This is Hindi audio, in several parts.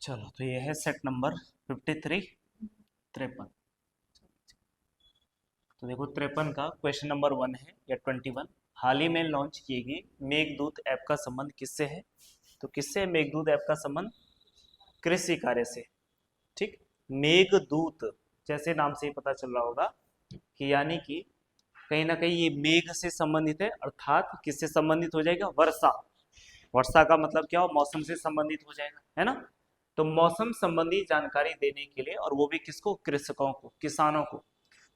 चलो तो ये है सेट नंबर 53 53। तो देखो 53 का क्वेश्चन नंबर 1 है या 21। हाल ही में लॉन्च की गई मेघदूत ऐप का संबंध किससे है? तो किससे है मेघदूत ऐप का संबंध? कृषि कार्य से। ठीक। मेघदूत जैसे नाम से ही पता चल रहा होगा कि यानी कि कहीं ना कहीं ये मेघ से संबंधित है, अर्थात किससे संबंधित हो जाएगा? वर्षा। वर्षा का मतलब क्या हो? मौसम से संबंधित हो जाएगा, है ना। तो मौसम संबंधी जानकारी देने के लिए, और वो भी किसको? कृषकों को, किसानों को।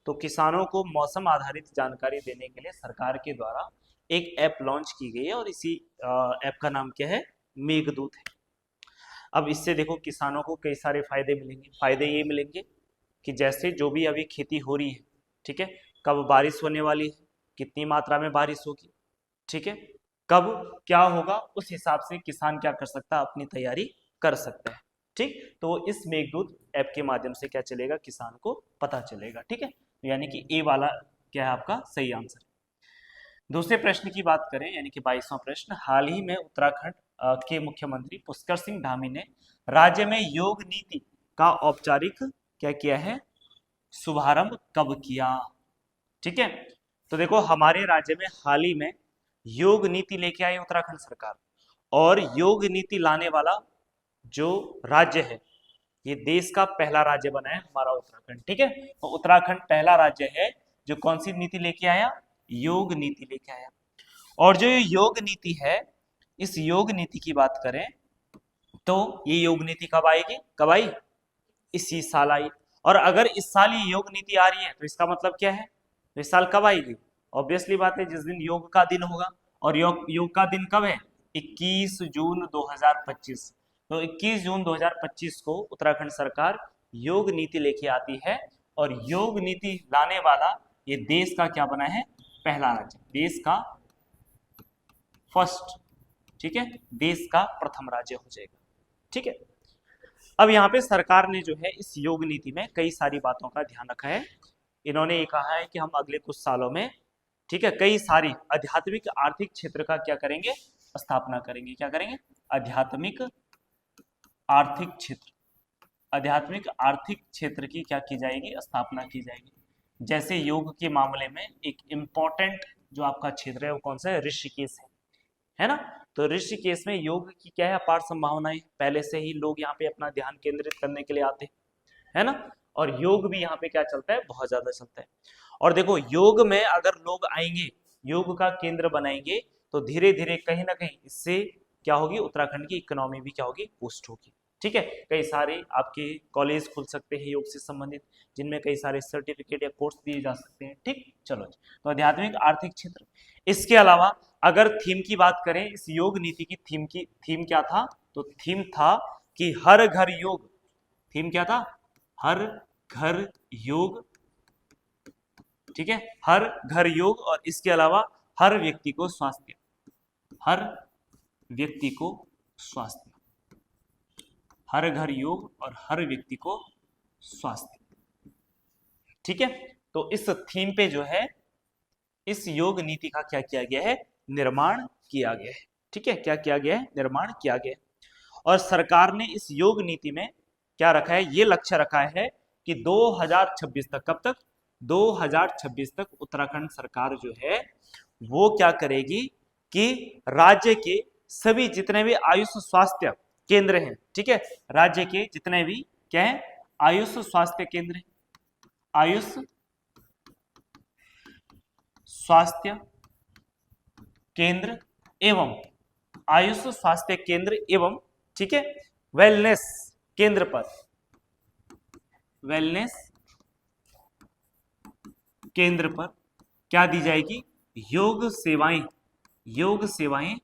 तो किसानों को मौसम आधारित जानकारी देने के लिए सरकार के द्वारा एक ऐप लॉन्च की गई है, और इसी ऐप का नाम क्या है? मेघदूत है। अब इससे देखो किसानों को कई सारे फायदे मिलेंगे। फायदे ये मिलेंगे कि जैसे जो भी अभी खेती हो रही है, ठीक है, कब बारिश होने वाली है, कितनी मात्रा में बारिश होगी, ठीक है, कब क्या होगा, उस हिसाब से किसान क्या कर सकता है? अपनी तैयारी कर सकता है। ठीक। तो इस मेघदूत ऐप के माध्यम से क्या चलेगा? किसान को पता चलेगा। ठीक है, तो यानी कि ए वाला क्या है आपका सही आंसर। दूसरे प्रश्न की बात करें, यानी कि 22वां प्रश्न। हाल ही में उत्तराखंड के मुख्यमंत्री पुष्कर सिंह धामी ने राज्य में योग नीति का औपचारिक क्या किया है? शुभारंभ कब किया? ठीक है। तो देखो हमारे राज्य में हाल ही में योग नीति लेके आई उत्तराखंड सरकार, और योग नीति लाने वाला जो राज्य है, ये देश का पहला राज्य बना है हमारा उत्तराखंड। ठीक है, तो उत्तराखंड पहला राज्य है जो कौन सी नीति लेके आया? योग नीति लेके आया। और जो ये योग नीति है, इस योग नीति की बात करें तो ये योग नीति कब आएगी? कब आई? इसी साल आई। और अगर इस साल ये योग नीति आ रही है तो इसका मतलब क्या है? तो इस साल कब आएगी? ऑब्वियसली बात है, जिस दिन योग का दिन होगा। और योग का दिन कब है? 21 जून 2025। तो 21 जून 2025 को उत्तराखंड सरकार योग नीति लेके आती है, और योग नीति लाने वाला ये देश का क्या बना है? पहला राज्य, देश का फर्स्ट। ठीक है, देश का प्रथम राज्य हो जाएगा। ठीक है। अब यहाँ पे सरकार ने जो है इस योग नीति में कई सारी बातों का ध्यान रखा है। इन्होंने ये कहा है कि हम अगले कुछ सालों में, ठीक है, कई सारी आध्यात्मिक आर्थिक क्षेत्र का क्या करेंगे? स्थापना करेंगे। क्या करेंगे? आध्यात्मिक आर्थिक क्षेत्र। आध्यात्मिक आर्थिक क्षेत्र की क्या की जाएगी? स्थापना की जाएगी। जैसे योग के मामले में एक इंपॉर्टेंट जो आपका क्षेत्र है वो कौन सा है? ऋषिकेश है ना। तो ऋषिकेश में योग की क्या है? अपार संभावनाएं। पहले से ही लोग यहाँ पे अपना ध्यान केंद्रित करने के लिए आते हैं, है ना। और योग भी यहाँ पे क्या चलता है? बहुत ज्यादा चलता है। और देखो योग में अगर लोग आएंगे, योग का केंद्र बनाएंगे, तो धीरे धीरे कहीं ना कहीं इससे क्या होगी? उत्तराखंड की इकोनॉमी भी क्या होगी? बूस्ट होगी। ठीक है, कई सारे आपके कॉलेज खुल सकते हैं योग से संबंधित, जिनमें कई सारे सर्टिफिकेट या कोर्स दिए जा सकते हैं। ठीक, चलो तो आध्यात्मिक आर्थिक क्षेत्र। इसके अलावा अगर थीम की बात करें, इस योग नीति की थीम क्या था? तो थीम था कि हर घर योग। थीम क्या था? हर घर योग। ठीक है, हर घर योग, और इसके अलावा हर व्यक्ति को स्वास्थ्य। हर व्यक्ति को स्वास्थ्य। हर घर योग और हर व्यक्ति को स्वास्थ्य। ठीक है, तो इस थीम पे जो है इस योग नीति का क्या किया गया है? निर्माण किया गया है। ठीक है, क्या किया गया है? निर्माण किया गया है। और सरकार ने इस योग नीति में क्या रखा है? ये लक्ष्य रखा है कि 2026 तक, कब तक? 2026 तक उत्तराखंड सरकार जो है वो क्या करेगी कि राज्य के सभी जितने भी आयुष स्वास्थ्य केंद्र हैं, ठीक है, राज्य के जितने भी क्या है? आयुष स्वास्थ्य केंद्र, आयुष स्वास्थ्य केंद्र एवं आयुष स्वास्थ्य केंद्र एवं, ठीक है, वेलनेस केंद्र पर, वेलनेस केंद्र पर क्या दी जाएगी? योग सेवाएं। योग सेवाएं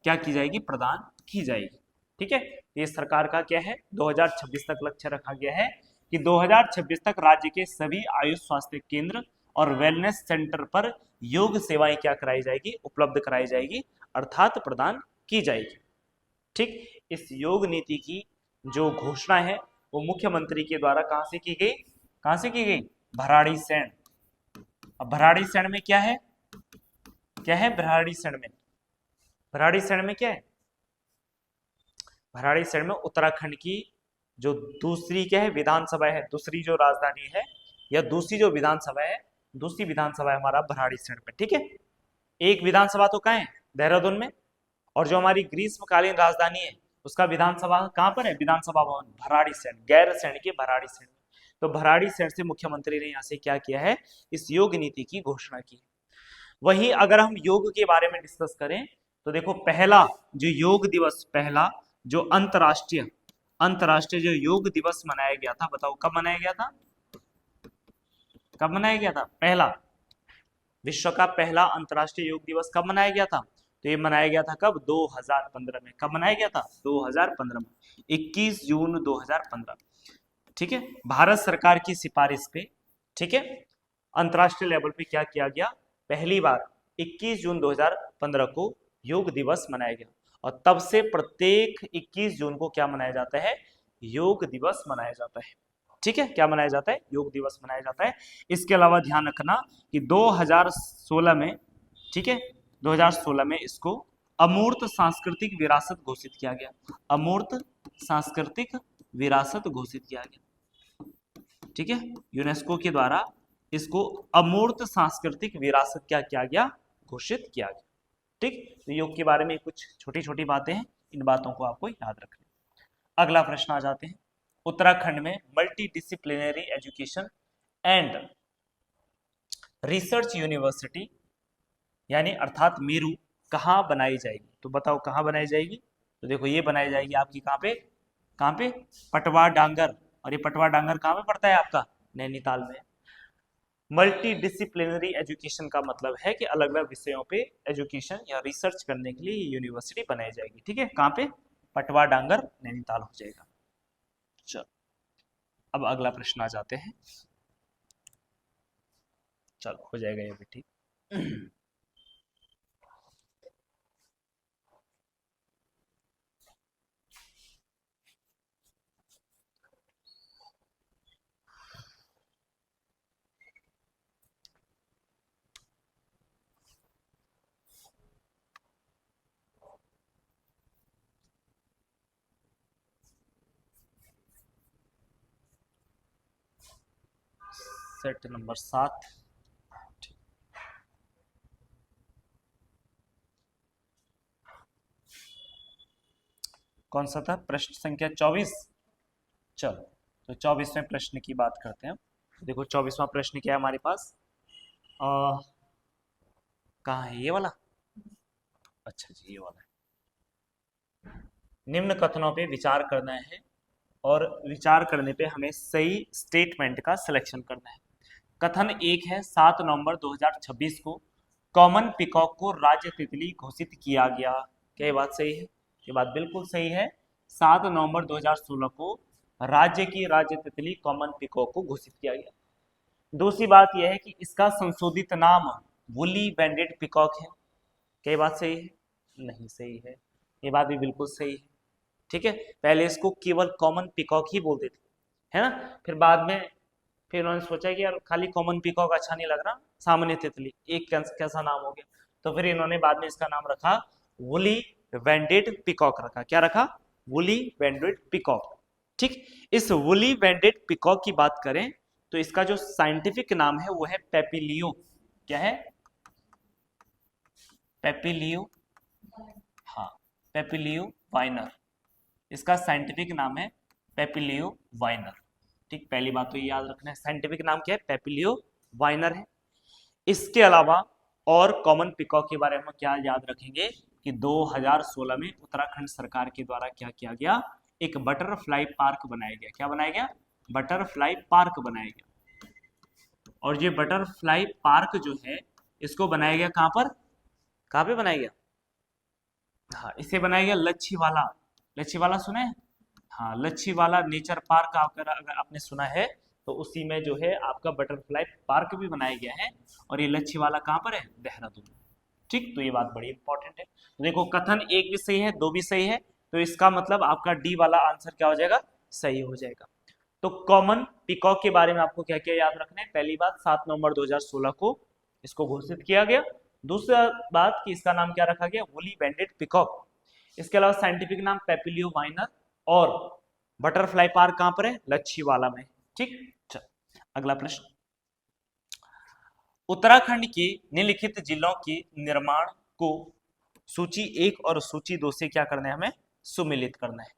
क्या की जाएगी? प्रदान की जाएगी। ठीक है, ये सरकार का क्या है? 2026 तक लक्ष्य रखा गया है कि 2026 तक राज्य के सभी आयुष स्वास्थ्य केंद्र और वेलनेस सेंटर पर योग सेवाएं क्या कराई जाएगी? उपलब्ध कराई जाएगी, अर्थात प्रदान की जाएगी। ठीक, इस योग नीति की जो घोषणा है वो मुख्यमंत्री के द्वारा कहां से की गई? कहां से की गई? भराड़ीसैंण। अब भराड़ीसैंण में क्या है? क्या है भराड़ीसैंण में? भराड़ीसैंण में क्या है? भराड़ीसैंण में उत्तराखंड की जो दूसरी क्या है विधानसभा है, दूसरी जो राजधानी है या दूसरी जो विधानसभा है, दूसरी विधानसभा है हमारा भराड़ीसैंण में। ठीक है, एक विधानसभा तो कहाँ है, देहरादून में, और जो हमारी ग्रीष्मकालीन राजधानी है उसका विधानसभा कहाँ पर है, विधानसभा भवन भराड़ीसैंण, गैरसैंण के भराड़ीसैंण। तो भराड़ीसैंण से मुख्यमंत्री ने यहाँ से क्या किया है, इस योग नीति की घोषणा की। वहीं अगर हम योग के बारे में डिस्कस करें तो देखो पहला जो योग दिवस, पहला जो अंतरराष्ट्रीय जो योग दिवस मनाया गया था, बताओ कब मनाया गया था, कब मनाया गया था, पहला विश्व का पहला अंतरराष्ट्रीय योग दिवस कब मनाया गया था, तो ये मनाया गया था कब, 2015 में। कब मनाया गया था, 2015 में, 21 जून 2015। ठीक है, भारत सरकार की सिफारिश पे, ठीक है, अंतरराष्ट्रीय लेवल पे क्या किया गया, पहली बार 21 जून 2015 को योग दिवस मनाया गया, और तब से प्रत्येक 21 जून को क्या मनाया जाता है, योग दिवस मनाया जाता है। ठीक है, क्या मनाया जाता है, योग दिवस मनाया जाता है। इसके अलावा ध्यान रखना कि 2016 में, ठीक है, 2016 में इसको अमूर्त सांस्कृतिक विरासत घोषित किया गया, अमूर्त सांस्कृतिक विरासत घोषित किया गया। ठीक है, यूनेस्को के द्वारा इसको अमूर्त सांस्कृतिक विरासत क्या किया गया, घोषित किया गया। ठीक, तो योग के बारे में कुछ छोटी छोटी बातें हैं, इन बातों को आपको याद रखना। अगला प्रश्न आ जाते हैं, उत्तराखंड में multi disciplinary education and research university यानी अर्थात मेरू कहाँ बनाई जाएगी, तो बताओ कहाँ बनाई जाएगी, तो देखो ये बनाई जाएगी आपकी कहाँ पे, पटवा डांगर, और ये पटवा डांगर कहाँ पे पड़ता है आपका, नैनीताल में। मल्टी डिसिप्लिनरी एजुकेशन का मतलब है कि अलग अलग विषयों पे एजुकेशन या रिसर्च करने के लिए यूनिवर्सिटी बनाई जाएगी। ठीक है, कहाँ पे, पटवा डांगर, नैनीताल हो जाएगा। चलो अब अगला प्रश्न आ जाते हैं, चलो हो जाएगा ये भी ठीक। सेट नंबर 7, कौन सा था, प्रश्न संख्या 24। चलो तो 24वें प्रश्न की बात करते हैं। देखो 24वां प्रश्न क्या है हमारे पास, कहाँ है ये वाला, अच्छा जी ये वाला है। निम्न कथनों पे विचार करना है और विचार करने पे हमें सही स्टेटमेंट का सिलेक्शन करना है। कथन 1 है 7 नवंबर 2026 को कॉमन पिकॉक को राज्य तितली घोषित किया गया। क्या ये बात सही है, ये बात बिल्कुल सही है। 7 नवंबर 2016 को राज्य की राज्य तितली कॉमन पिकॉक को घोषित किया गया। दूसरी बात यह है कि इसका संशोधित नाम वुली बैंडेड पिकॉक है। क्या ये बात सही है, नहीं सही है, ये बात भी बिल्कुल सही है। ठीक है, पहले इसको केवल कॉमन पिकॉक ही बोलते थे, है ना, फिर बाद में फिर उन्होंने सोचा कि यार खाली कॉमन पिकॉक अच्छा नहीं लग रहा, सामान्य तितली एक कैसा नाम हो गया, तो फिर इन्होंने बाद में इसका नाम रखा वुली बैंडेड पिकॉक रखा। क्या रखा, वुली बैंडेड पिकॉक। ठीक, इस वुली बैंडेड पिकॉक की बात करें तो इसका जो साइंटिफिक नाम है वो है पेपिलियो। क्या है, पेपिलियो, हाँ पेपिलियो वाइनर, इसका साइंटिफिक नाम है पेपिलियो वाइनर। ठीक, पहली बात तो ये याद रखना है, साइंटिफिक नाम क्या है, पेपिलियो वाइनर है। इसके अलावा और कॉमन पिकॉक के बारे में क्या याद रखेंगे कि 2016 में उत्तराखंड सरकार के द्वारा क्या किया गया, एक बटरफ्लाई पार्क बनाया गया। क्या बनाया गया, बटरफ्लाई पार्क बनाया गया। और ये बटरफ्लाई पार्क जो है इसको बनाया गया कहाँ पे बनाया गया, हाँ इसे बनाया गया लच्छीवाला। लच्छीवाला सुना है, हाँ लच्छीवाला नेचर पार्क अगर आपने सुना है तो उसी में जो है आपका बटरफ्लाई पार्क भी बनाया गया है, और ये लच्छीवाला कहाँ पर है, देहरादून। ठीक, तो ये बात बड़ी इंपॉर्टेंट है। तो देखो कथन 1 भी सही है, 2 भी सही है, तो इसका मतलब आपका डी वाला आंसर क्या हो जाएगा, सही हो जाएगा। तो कॉमन पिकॉक के बारे में आपको क्या क्या याद रखना है, पहली बात 7 नवंबर 2016 को इसको घोषित किया गया। दूसरा बात कि इसका नाम क्या रखा गया, वुली बैंडेड पिकॉक। इसके अलावा साइंटिफिक नाम पेपिलियो माइनर, और बटरफ्लाई पार्क कहां पर है? लच्छीवाला में। ठीक, चल अगला प्रश्न। उत्तराखंड के निम्नलिखित जिलों के निर्माण को सूची 1 और सूची 2 से क्या करना है? हमें सुमिलित करना है।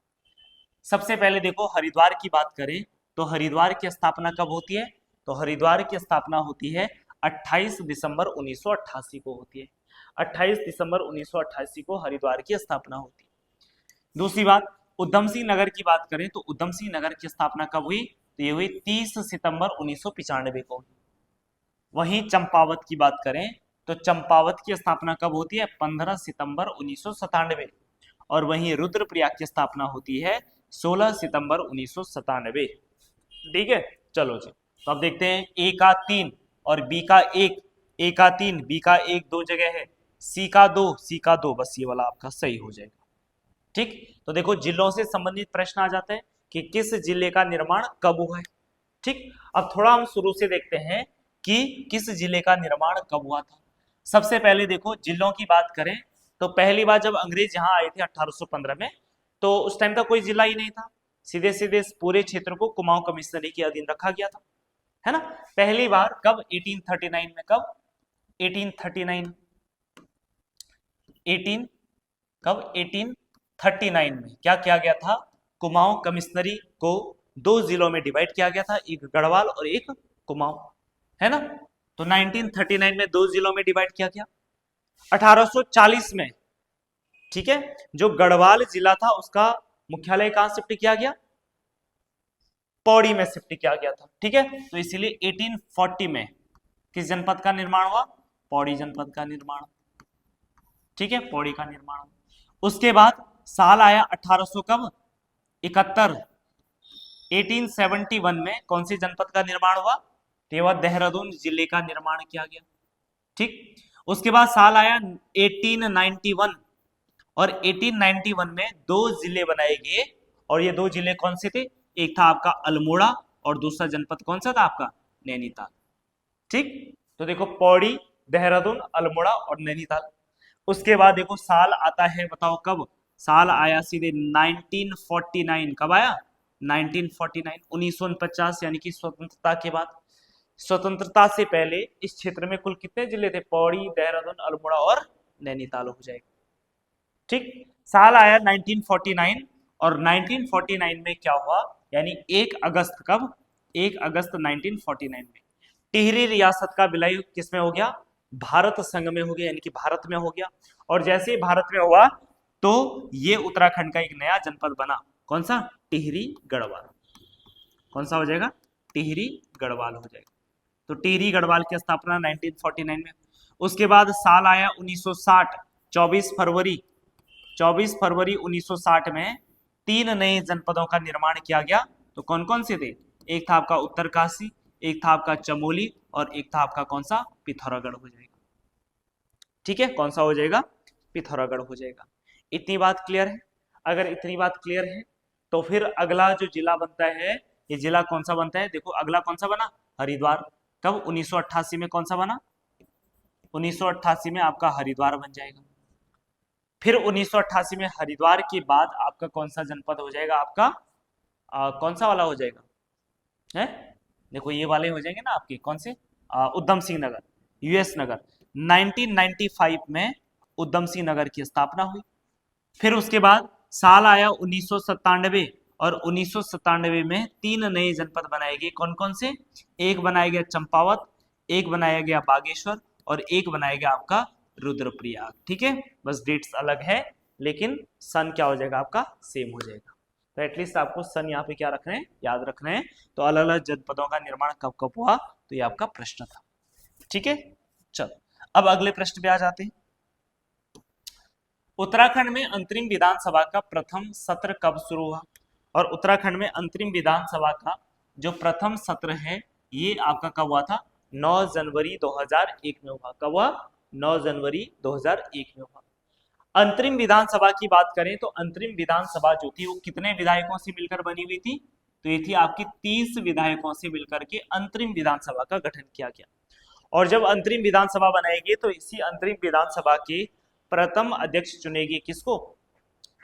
सबसे पहले देखो हरिद्वार की बात करें तो हरिद्वार की स्थापना कब होती है? तो हरिद्वार की स्थापना होती है 28 दिसंबर 1988 को होती है। 28 दिसंबर 1988 को हरिद्वार की स्थापना होती है। दूसरी बात, उधम सिंह नगर की बात करें तो उधम सिंह नगर की स्थापना कब हुई? तो ये हुई 30 सितंबर 1995 को। वहीं चंपावत की बात करें तो चंपावत की स्थापना कब होती है? 15 सितंबर 1997। और वहीं रुद्रप्रयाग की स्थापना होती है 16 सितंबर 1997। ठीक है, चलो जी, तो अब देखते हैं ए का 3 और बी का 1, ए का 3 बी का 1 दो जगह है, सी का 2 सी का 2, बस ये वाला आपका सही हो जाएगा। ठीक, तो देखो जिलों से संबंधित प्रश्न आ जाते हैं कि किस जिले का निर्माण कब हुआ है। ठीक, अब थोड़ा हम शुरू से देखते हैं कि किस जिले का निर्माण कब हुआ था। सबसे पहले देखो जिलों की बात करें तो पहली बार जब अंग्रेज यहां आए थे 1815 में, तो उस टाइम तक कोई जिला ही नहीं था, सीधे सीधे इस पूरे क्षेत्र को कुमाऊं कमिश्नरी के अधीन रखा गया था, है ना। पहली बार कब? 1839 में। कब? 1839। 18 कब? 1839 में क्या किया गया था? कुमाऊं कमिश्नरी को 2 जिलों में डिवाइड किया गया था, एक गढ़वाल और एक कुमाऊं, है ना। तो 1939 में 2 जिलों में डिवाइड किया गया। 1840 में, ठीक है, जो गढ़वाल जिला था उसका मुख्यालय कहां शिफ्ट किया गया? पौड़ी में शिफ्ट किया गया था। ठीक है, तो इसीलिए 1840 में किस जनपद का निर्माण हुआ? पौड़ी जनपद का निर्माण। ठीक है, पौड़ी का निर्माण। उसके बाद साल आया 1800 कब? 71। 1871 में कौन सी जनपद का निर्माण हुआ? तो देहरादून जिले का निर्माण किया गया। ठीक, उसके बाद साल आया 1891 और 1891 में 2 जिले बनाए गए, और ये 2 जिले कौन से थे? एक था आपका अल्मोड़ा और दूसरा जनपद कौन सा था आपका? नैनीताल। ठीक, तो देखो पौड़ी, देहरादून, अल्मोड़ा और नैनीताल। उसके बाद देखो साल आता है, बताओ कब? साल आया सीधे 1949। कब आया? 1949, 1949 यानी कि स्वतंत्रता के बाद। स्वतंत्रता से पहले इस क्षेत्र में कुल कितने जिले थे? पौड़ी, देहरादून, अल्मोड़ा और नैनीताल हो जाएगा। ठीक, साल आया 1949 और 1949 में क्या हुआ? यानी 1 अगस्त। कब? 1 अगस्त 1949 में टिहरी रियासत का विलय किसमें हो गया? भारत संघ में हो गया, यानी कि भारत में हो गया। और जैसे ही भारत में हुआ तो ये उत्तराखंड का एक नया जनपद बना, कौन सा? टिहरी गढ़वाल। कौन सा हो जाएगा? टिहरी गढ़वाल हो जाएगा। तो टिहरी गढ़वाल की स्थापना 1949 में। उसके बाद साल आया 1960, 24 फरवरी 1960 में 3 नए जनपदों का निर्माण किया गया। तो कौन कौन से थे? एक था आपका उत्तरकाशी, एक था आपका चमोली और एक था आपका कौन सा? पिथौरागढ़ हो जाएगा। ठीक है, कौन सा हो जाएगा? पिथौरागढ़ हो जाएगा। इतनी बात क्लियर है? अगर इतनी बात क्लियर है तो फिर अगला जो जिला बनता है, ये जिला कौन सा बनता है? देखो अगला कौन सा बना? हरिद्वार। कब? 1988 में कौन सा बना? 1988 में आपका हरिद्वार बन जाएगा। फिर 1988 में हरिद्वार के बाद आपका कौन सा जनपद हो जाएगा? आपका कौन सा वाला हो जाएगा? है, देखो ये वाले हो जाएंगे ना आपके, कौन से? उधम सिंह नगर, यूएस नगर। 1995 में उधम सिंह नगर की स्थापना हुई। फिर उसके बाद साल आया 1997 और 1997 में 3 नए जनपद बनाए गए। कौन कौन से? एक बनाया गया चंपावत, एक बनाया गया बागेश्वर और एक बनाया गया आपका रुद्रप्रयाग। ठीक है, बस डेट्स अलग है लेकिन सन क्या हो जाएगा आपका? सेम हो जाएगा। तो एटलीस्ट आपको सन यहाँ पे क्या रखना है? याद रखना है। तो अलग अलग जनपदों का निर्माण कब कब हुआ, तो ये आपका प्रश्न था। ठीक है, चलो अब अगले प्रश्न पे आ जाते हैं। उत्तराखंड में अंतरिम विधानसभा का प्रथम सत्र कब शुरू हुआ? और उत्तराखंड में अंतरिम विधानसभा का जो प्रथम सत्र है ये आपका कब हुआ था? 9 जनवरी 2001 में हुआ। कब हुआ? 9 जनवरी 2001 में हुआ। अंतरिम विधानसभा की बात करें तो अंतरिम विधानसभा जो थी वो कितने विधायकों से मिलकर बनी हुई थी? तो ये थी आपकी 30 विधायकों से मिलकर के अंतरिम विधानसभा का गठन किया गया। और जब अंतरिम विधानसभा बनाएगी तो इसी अंतरिम विधानसभा के प्रथम अध्यक्ष चुनेगी किसको?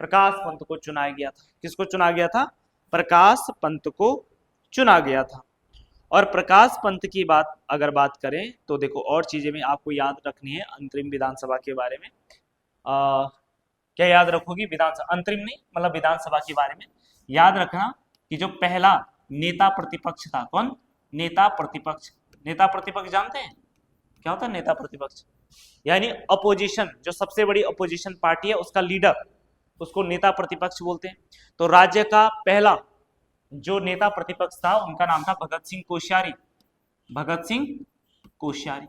प्रकाश पंत को चुना गया था। किसको चुना गया था? प्रकाश पंत को चुना गया था। और प्रकाश पंत की बात अगर बात करें तो देखो और चीजें भी आपको याद रखनी है अंतरिम विधानसभा के बारे में। क्या याद रखोगी? विधानसभा, अंतरिम नहीं मतलब विधानसभा के बारे में याद रखना कि जो पहला नेता प्रतिपक्ष था, कौन? नेता प्रतिपक्ष। नेता प्रतिपक्ष जानते हैं क्या होता है? नेता प्रतिपक्ष यानी अपोजिशन, जो सबसे बड़ी अपोजिशन पार्टी है उसका लीडर, उसको नेता प्रतिपक्ष बोलते हैं। तो राज्य का पहला जो नेता प्रतिपक्ष था उनका नाम था भगत सिंह कोश्यारी। भगत सिंह कोश्यारी,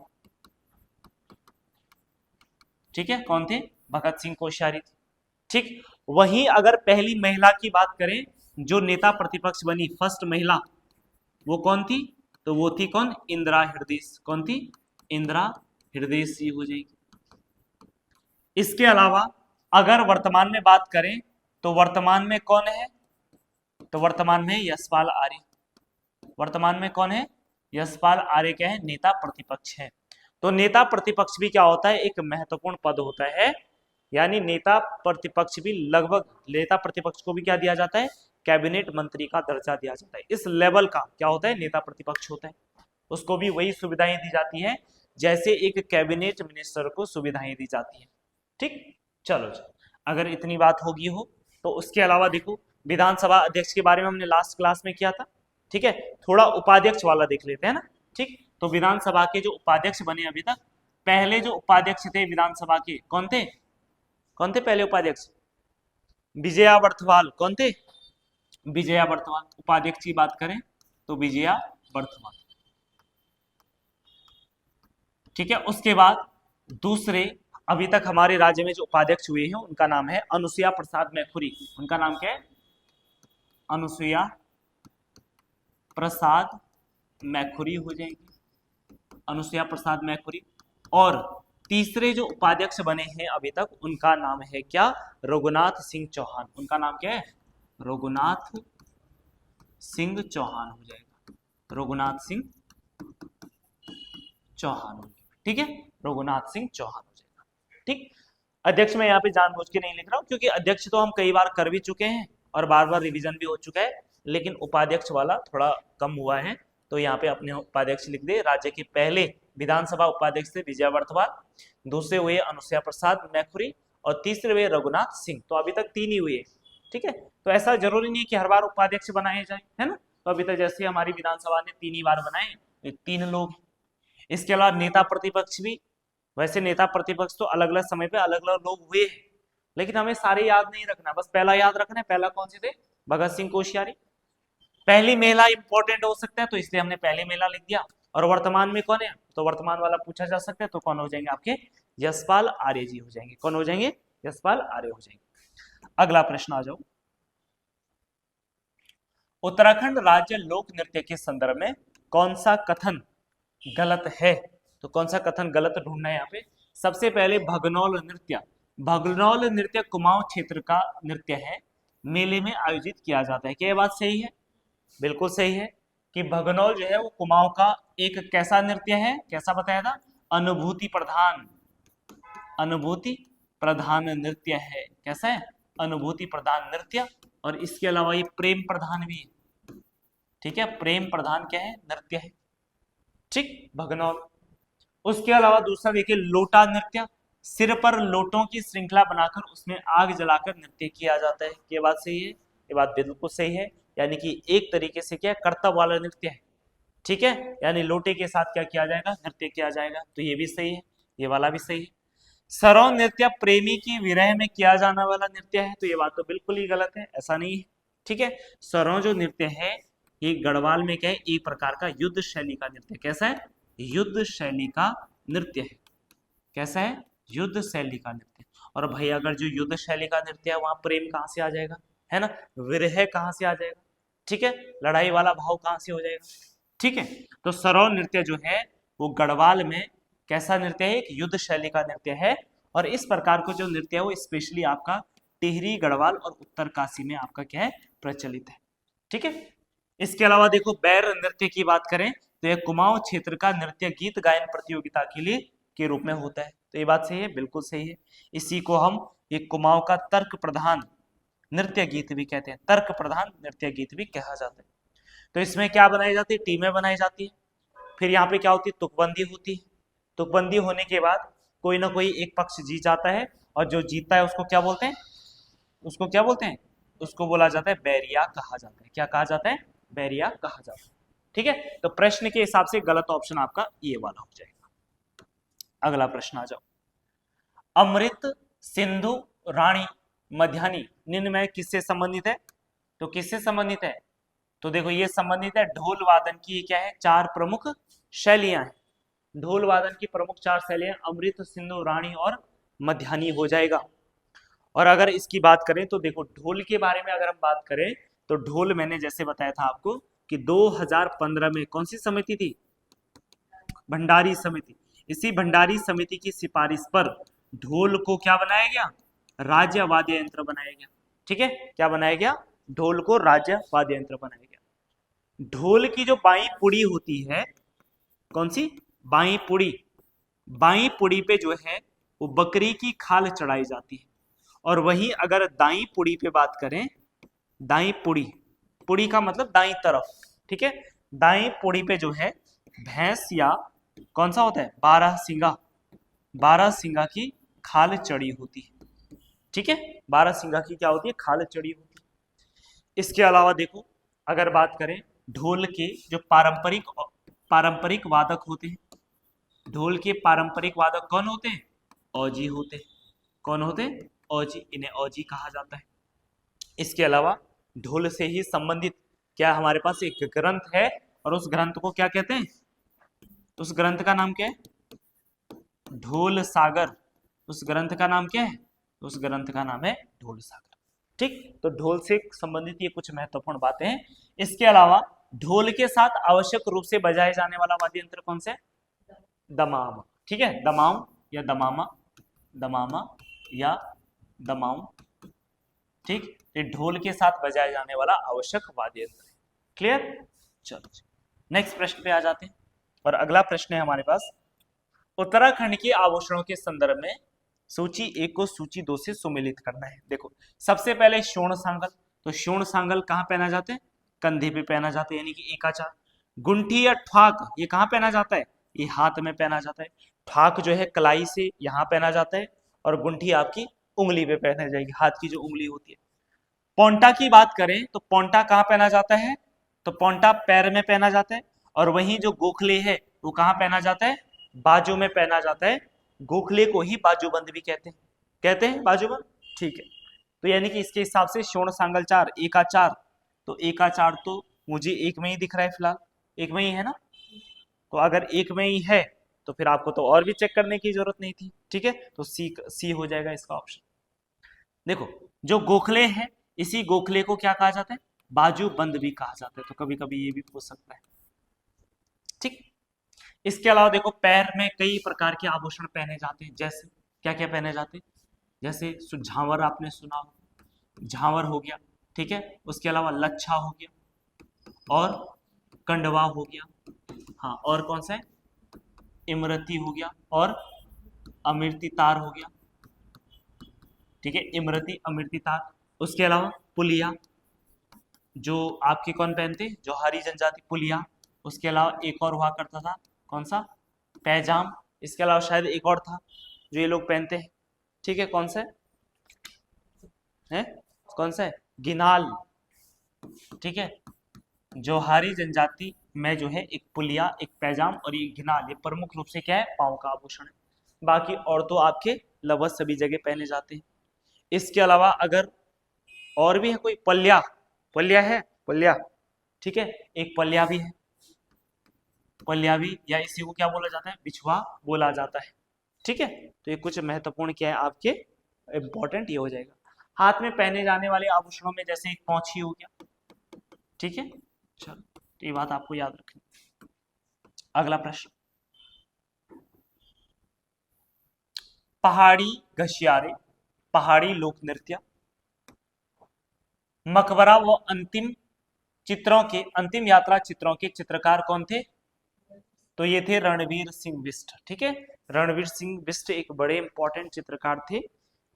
ठीक है, कौन थे? भगत सिंह कोश्यारी थे। ठीक, वहीं अगर पहली महिला की बात करें जो नेता प्रतिपक्ष बनी, फर्स्ट महिला, वो कौन थी? तो वो थी कौन? इंदिरा हृदयेश। कौन थी? इंदिरा हृदयेश जी हो जाएगी। इसके अलावा अगर वर्तमान में बात करें तो वर्तमान में कौन है? तो वर्तमान में यशपाल आर्य। वर्तमान में कौन है? यशपाल आर्य क्या है? नेता प्रतिपक्ष है। तो नेता प्रतिपक्ष भी क्या होता है? एक महत्वपूर्ण पद होता है। यानी नेता प्रतिपक्ष भी लगभग, नेता प्रतिपक्ष को भी क्या दिया जाता है? कैबिनेट मंत्री का दर्जा दिया जाता है। इस लेवल का क्या होता है? नेता प्रतिपक्ष होता है। उसको भी वही सुविधाएं दी जाती है जैसे एक कैबिनेट मिनिस्टर को सुविधाएं दी जाती है। ठीक, चलो जी, अगर इतनी बात होगी हो तो उसके अलावा देखो विधानसभा अध्यक्ष के बारे में हमने लास्ट क्लास में किया था। ठीक है, थोड़ा उपाध्यक्ष वाला देख लेते हैं ना। ठीक, तो विधानसभा के जो उपाध्यक्ष बने अभी तक, पहले जो उपाध्यक्ष थे विधानसभा के कौन थे? कौन थे पहले उपाध्यक्ष? विजया बर्थवाल। कौन थे? विजया बर्थवाल। उपाध्यक्ष की बात करें तो विजया बर्थवाल। ठीक है, उसके बाद दूसरे अभी तक हमारे राज्य में जो उपाध्यक्ष हुए हैं उनका नाम है अनुसुईया प्रसाद मैखुरी। उनका नाम क्या है? अनुसुईया प्रसाद मैखुरी हो जाएगी। अनुसुईया प्रसाद मैखुरी। और तीसरे जो उपाध्यक्ष बने हैं अभी तक उनका नाम है क्या? रघुनाथ सिंह चौहान। उनका नाम क्या है? रघुनाथ सिंह चौहान हो जाएगा। रघुनाथ सिंह चौहान हो जाएगा। ठीक है, रघुनाथ सिंह चौहान हो जाएगा। ठीक, अध्यक्ष मैं यहाँ पे जानबूझ के नहीं लिख रहा हूँ क्योंकि अध्यक्ष तो हम कई बार कर भी चुके हैं और बार बार रिवीजन भी हो चुका है, लेकिन उपाध्यक्ष वाला थोड़ा कम हुआ है तो यहाँ पे अपने उपाध्यक्ष लिख दे। राज्य के पहले विधानसभा उपाध्यक्ष थे विजय बर्थवाल, दूसरे हुए अनुसुईया प्रसाद मैखुरी और तीसरे हुए रघुनाथ सिंह। तो अभी तक 3 ही हुए। ठीक है, तो ऐसा जरूरी नहीं है कि हर बार उपाध्यक्ष बनाए जाए, है ना। तो अभी तक जैसे हमारी विधानसभा ने 3 ही बार बनाए, 3 लोग। इसके अलावा नेता प्रतिपक्ष भी, वैसे नेता प्रतिपक्ष तो अलग अलग समय पे अलग अलग लोग हुए हैं, लेकिन हमें सारे याद नहीं रखना, बस पहला याद रखना है। पहला कौन से थे? भगत सिंह कोश्यारी। पहली महिला इंपॉर्टेंट हो सकता है तो इसलिए हमने पहली महिला लिख दिया। और वर्तमान में कौन है? तो वर्तमान वाला पूछा जा सकता है तो कौन हो जाएंगे आपके? यशपाल आर्य जी हो जाएंगे। कौन हो जाएंगे? यशपाल आर्य हो जाएंगे। अगला प्रश्न आ जाओ। उत्तराखंड राज्य लोक नृत्य के संदर्भ में कौन सा कथन गलत है? तो कौन सा कथन गलत ढूंढना है यहाँ पे? सबसे पहले भगनौल नृत्य। भगनौल नृत्य कुमाऊं क्षेत्र का नृत्य है, मेले में आयोजित किया जाता है। क्या ये बात सही है? बिल्कुल सही है कि भगनौल जो है वो कुमाऊं का एक कैसा नृत्य है? कैसा बताया था? अनुभूति प्रधान, अनुभूति प्रधान नृत्य है। कैसा है? अनुभूति प्रधान नृत्य। और इसके अलावा ये प्रेम प्रधान भी है। ठीक है, प्रेम प्रधान क्या है? नृत्य है। ठीक, भगनौल। उसके अलावा दूसरा देखिए लोटा नृत्य, सिर पर लोटों की श्रृंखला बनाकर उसमें आग जलाकर नृत्य किया जाता है। ये बात सही है? ये बात बिल्कुल सही है, यानी कि एक तरीके से क्या कर्तव्य वाला नृत्य है। ठीक है, यानी लोटे के साथ क्या किया जाएगा? नृत्य किया जाएगा। तो ये भी सही है, ये वाला भी सही है। सरौ नृत्य प्रेमी की विरह में किया जाने वाला नृत्य है, तो ये बात तो बिल्कुल ही गलत है, ऐसा नहीं है। ठीक है, सरौ जो नृत्य है ये गढ़वाल में क्या है? एक प्रकार का युद्ध शैली का नृत्य। कैसा है? युद्ध शैली का नृत्य है। कैसा है? युद्ध शैली का नृत्य। और भाई अगर जो युद्ध शैली का नृत्य है वहां प्रेम कहाँ से आ जाएगा? है ना, विरह कहाँ से आ जाएगा? ठीक है, लड़ाई वाला भाव कहाँ से हो जाएगा? ठीक है, तो सरौ नृत्य जो है वो गढ़वाल में कैसा नृत्य है? एक युद्ध शैली का नृत्य है। और इस प्रकार को जो नृत्य है वो स्पेशली आपका टिहरी, गढ़वाल और उत्तरकाशी में आपका क्या है? प्रचलित है। ठीक है, इसके अलावा देखो बैर नृत्य की बात करें तो यह कुमाऊं क्षेत्र का नृत्य गीत गायन प्रतियोगिता के लिए रूप में होता है। तो ये बात सही है? बिल्कुल सही है। इसी को हम एक कुमाऊं का तर्क प्रधान नृत्य गीत भी कहते हैं, तर्क प्रधान नृत्य गीत भी कहा जाता है। तो इसमें क्या बनाई जाती है, टीमें बनाई जाती है। फिर यहाँ पे क्या होती है, तुकबंदी होती है। तुकबंदी होने के बाद कोई ना कोई एक पक्ष जीत जाता है, और जो जीतता है उसको क्या बोलते हैं, उसको क्या बोलते हैं, उसको बोला जाता है बैरिया कहा जाता है। क्या कहा जाता है, बैरिया कहा जाता है। ठीक है, तो प्रश्न के हिसाब से गलत ऑप्शन आपका ये वाला हो जाएगा। अगला प्रश्न आ जाओ। अमृत, सिंधु, रानी, मध्यानी निम्न में किससे संबंधित है? तो किससे संबंधित है, तो देखो ये संबंधित है ढोल वादन की क्या है, चार प्रमुख शैलियां हैं। ढोल वादन की प्रमुख चार शैलियां अमृत, सिंधु, रानी और मध्यानी हो जाएगा। और अगर इसकी बात करें तो देखो ढोल के बारे में अगर हम बात करें तो ढोल मैंने जैसे बताया था आपको कि 2015 में कौन सी समिति थी, भंडारी समिति। इसी भंडारी समिति की सिफारिश पर ढोल को क्या बनाया गया, राज्य वाद्य यंत्र बनाया गया। ठीक है, क्या बनाया गया, ढोल को राज्य वाद्य यंत्र बनाया गया। ढोल की जो बाई पुड़ी होती है, कौन सी, बाई पुड़ी, बाई पुड़ी पे जो है वो बकरी की खाल चढ़ाई जाती है। और वहीं अगर दाई पुड़ी पे बात करें, दाई पुड़ी, पुड़ी का मतलब दाई तरफ, ठीक है, दाई पुड़ी पे जो है भैंस या कौन सा होता है, बारहसिंगा, बारहसिंगा की खाल चढ़ी होती है। ठीक है, बारहसिंगा की क्या होती है, खाल चढ़ी होती है। इसके अलावा देखो अगर बात करें ढोल के जो पारंपरिक वादक होते हैं, ढोल के पारंपरिक वादक कौन होते हैं, औजी होते हैं। कौन होते हैं, औजी, इन्हें औजी कहा जाता है। इसके अलावा ढोल से ही संबंधित क्या हमारे पास एक ग्रंथ है, और उस ग्रंथ को क्या कहते हैं, उस ग्रंथ का नाम क्या है, ढोल सागर। उस ग्रंथ का नाम क्या है, उस ग्रंथ का नाम है ढोल सागर। ठीक, तो ढोल से संबंधित ये कुछ महत्वपूर्ण बातें हैं। इसके अलावा ढोल के साथ आवश्यक रूप से बजाए जाने वाला वाद्य यंत्र कौन सा है, दमाम। ठीक है, दमाम या दमामा, दमामा या दमाम। ठीक, ये ढोल के साथ बजाए जाने वाला आवश्यक वाद्य यंत्र है। क्लियर, चलो नेक्स्ट प्रश्न पे आ जाते हैं। और अगला प्रश्न है हमारे पास, उत्तराखंड के आभूषणों के संदर्भ में सूची 1 को सूची 2 से सुमेलित करना है। देखो सबसे पहले शोण सांगल, तो शोण सांगल कहाँ पहना जाते हैं, कंधे पे पहना जाता है, यानी कि एकाचार। गुंठी या ठ्वाक ये कहाँ पहना जाता है, ये हाथ में पहना जाता है। ठ्वाक जो है कलाई से यहाँ पहना जाता है, और गुंठी आपकी उंगली पे पहना जाएगी, हाथ की जो उंगली होती है। पोंटा की बात करें तो पोंटा कहाँ पहना जाता है, तो पोंटा पैर में पहना जाता है। और वहीं जो गोखले है वो कहाँ पहना जाता है, बाजू में पहना जाता है। गोखले को ही बाजूबंद भी कहते हैं बाजूबंद। ठीक है, तो यानी कि इसके हिसाब से शोण सांगल चार, एकाचार, तो एकाचार तो मुझे एक में ही दिख रहा है फिलहाल, एक में ही है ना। तो अगर एक में ही है तो फिर आपको तो और भी चेक करने की जरूरत नहीं थी। ठीक है, तो सी हो जाएगा इसका ऑप्शन। देखो जो गोखले हैं, इसी गोखले को क्या कहा जाता है, बाजूबंद भी कहा जाता है। तो कभी कभी ये भी पूछ सकता है। ठीक, इसके अलावा देखो पैर में कई प्रकार के आभूषण पहने जाते हैं, जैसे क्या क्या पहने जाते हैं, जैसे झांवर आपने सुना हो, झांवर हो गया। ठीक है, उसके अलावा लच्छा हो गया, और कंडवा हो गया, हाँ, और कौन सा है, इमरती हो गया, और अमृति तार हो गया। ठीक है, इमरती, अमृति तार। उसके अलावा पुलिया, जो आपके कौन पहनते, जोहारी जनजाति, पुलिया। उसके अलावा एक और हुआ करता था, कौन सा, पैजाम। इसके अलावा शायद एक और था जो ये लोग पहनते हैं। ठीक है, कौन सा है, कौन सा है, गिनाल। ठीक है, जोहारी जनजाति में जो है एक पुलिया, एक पैजाम और ये गिनाल, ये प्रमुख रूप से क्या है, पांव का आभूषण है। बाकी और तो आपके लगभग सभी जगह पहने जाते हैं। इसके अलावा अगर और भी है कोई, पल्ल्या, पल्ल्या है, पल्ल्या। ठीक है, एक पल्ल्या भी है, पल्ल्या भी, या इसी को क्या बोला जाता है, बिछुआ बोला जाता है। ठीक है, तो ये कुछ महत्वपूर्ण क्या है आपके, इंपॉर्टेंट ये हो जाएगा। हाथ में पहने जाने वाले आभूषणों में जैसे एक पौंछी हो गया। ठीक है, चलो तो ये बात आपको याद रखनी। अगला प्रश्न, पहाड़ी घसियारे, पहाड़ी लोक नृत्य, मकबरा व अंतिम चित्रों के, अंतिम यात्रा चित्रों के चित्रकार कौन थे, तो ये थे रणवीर सिंह बिष्ट। ठीक है, रणवीर सिंह बिष्ट एक बड़े इंपॉर्टेंट चित्रकार थे।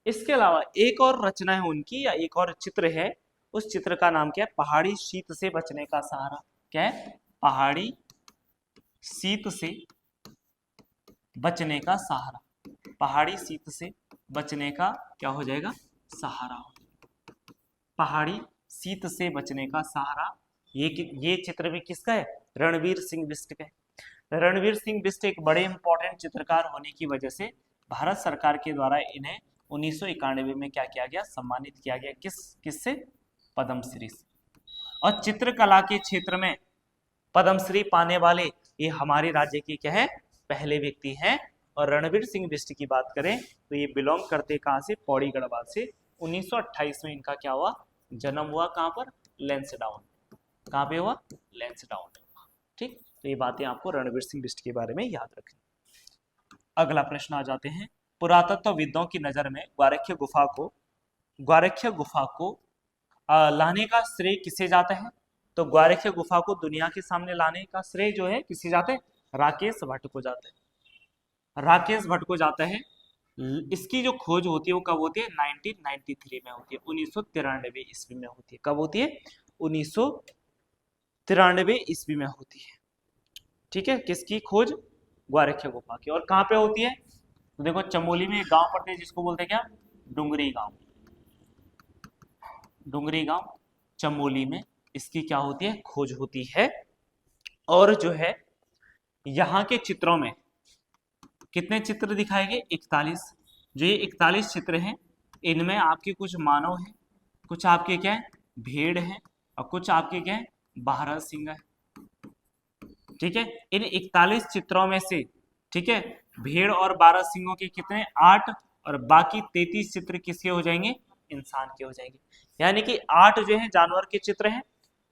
इसके अलावा एक और रचना है उनकी, या एक और चित्र है, उस चित्र का नाम क्या है? पहाड़ी शीत से बचने का सहारा। क्या है? पहाड़ी शीत से बचने का सहारा। पहाड़ी शीत से बचने का क्या हो जाएगा? सहारा हो जाएगा। पहाड़ी शीत से बचने का सहारा। ये चित्र भी किसका है? रणवीर सिंह बिष्ट का है। रणवीर सिंह बिष्ट एक बड़े इंपॉर्टेंट चित्रकार होने की वजह से भारत सरकार के द्वारा इन्हें 1991 में क्या किया गया? सम्मानित किया गया। किससे? पद्मश्री से। और चित्रकला के क्षेत्र में पद्मश्री पाने वाले ये हमारे राज्य के क्या है? पहले व्यक्ति हैं। और रणवीर सिंह बिष्ट की बात करें तो ये बिलोंग करते कहाँ से? पौड़ी गढ़वाल से। 1928 में इनका क्या हुआ? जन्म हुआ। कहाँ पर? लैंसडाउन। कहाँ पे हुआ? लैंसडाउन। ठीक, तो ये बातें आपको रणवीर सिंह बिष्ट के बारे में याद रखनी। अगला प्रश्न आ जाते हैं। पुरातत्वविदों की नजर में ग्वारख्य गुफा को लाने का श्रेय किसे जाता है? तो ग्वारख्य गुफा को दुनिया के सामने लाने का श्रेय जो है किसे जाता है? राकेश भट्ट को जाता है। राकेश भट्ट को जाता है। इसकी जो खोज होती है वो कब होती है? 1993 में होती है। 1993 ईस्वी में होती है। कब होती है? 1993 ईस्वी में होती है। ठीक है, किसकी खोज? ग्वारख्य गुफा की। और कहाँ पे होती है? तो देखो, चमोली में एक गांव पड़ते हैं जिसको बोलते हैं क्या? डुंगरी गांव। डुंगरी गांव चमोली में इसकी क्या होती है? खोज होती है। और जो है यहाँ के चित्रों में कितने चित्र दिखाए गए? 41। जो ये 41 चित्र हैं, इनमें आपके कुछ मानव हैं, कुछ आपके क्या है? भेड़ हैं, और कुछ आपके क्या है? बारहसिंगा है। ठीक है, इन 41 चित्रों में से, ठीक है, भेड़ और बारहसिंगों के कितने? 8, और बाकी 33 चित्र किसके हो जाएंगे? इंसान के हो जाएंगे। यानी कि 8 जो है जानवर के चित्र हैं,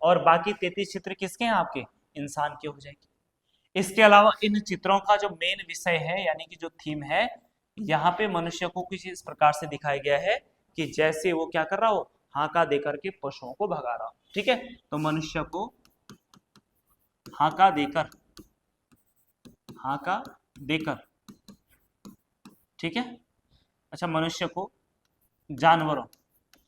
और बाकी 33 चित्र किसके हैं? आपके इंसान के हो जाएंगे। इसके अलावा इन चित्रों का जो मेन विषय है, यानी कि जो थीम है, यहाँ पे मनुष्य को कुछ इस प्रकार से दिखाया गया है कि जैसे वो क्या कर रहा हो? हांका देकर के पशुओं को भगा रहा हो। ठीक है, तो मनुष्य को हांका देकर, ठीक है, अच्छा, मनुष्य को जानवरों,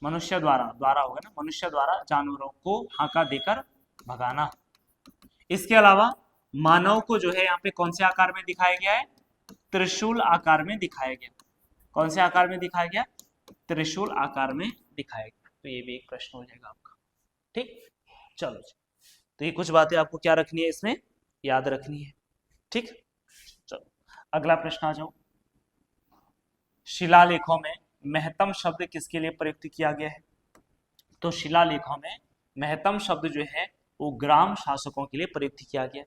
मनुष्य द्वारा होगा ना, मनुष्य द्वारा जानवरों को हांका देकर भगाना। इसके अलावा मानव को जो है यहाँ पे कौन से आकार में दिखाया गया है? त्रिशूल आकार में दिखाया गया। कौन से आकार में दिखाया गया? त्रिशूल आकार में दिखाया गया। तो ये भी एक प्रश्न हो जाएगा आपका। ठीक, चलो जी। तो ये कुछ बातें आपको क्या रखनी है? इसमें याद रखनी है। ठीक, चलो अगला प्रश्न आ जाओ। शिलालेखों में महत्तम शब्द किसके लिए प्रयुक्त किया गया है? तो शिलालेखों में महत्तम शब्द जो है वो ग्राम शासकों के लिए प्रयुक्त किया गया।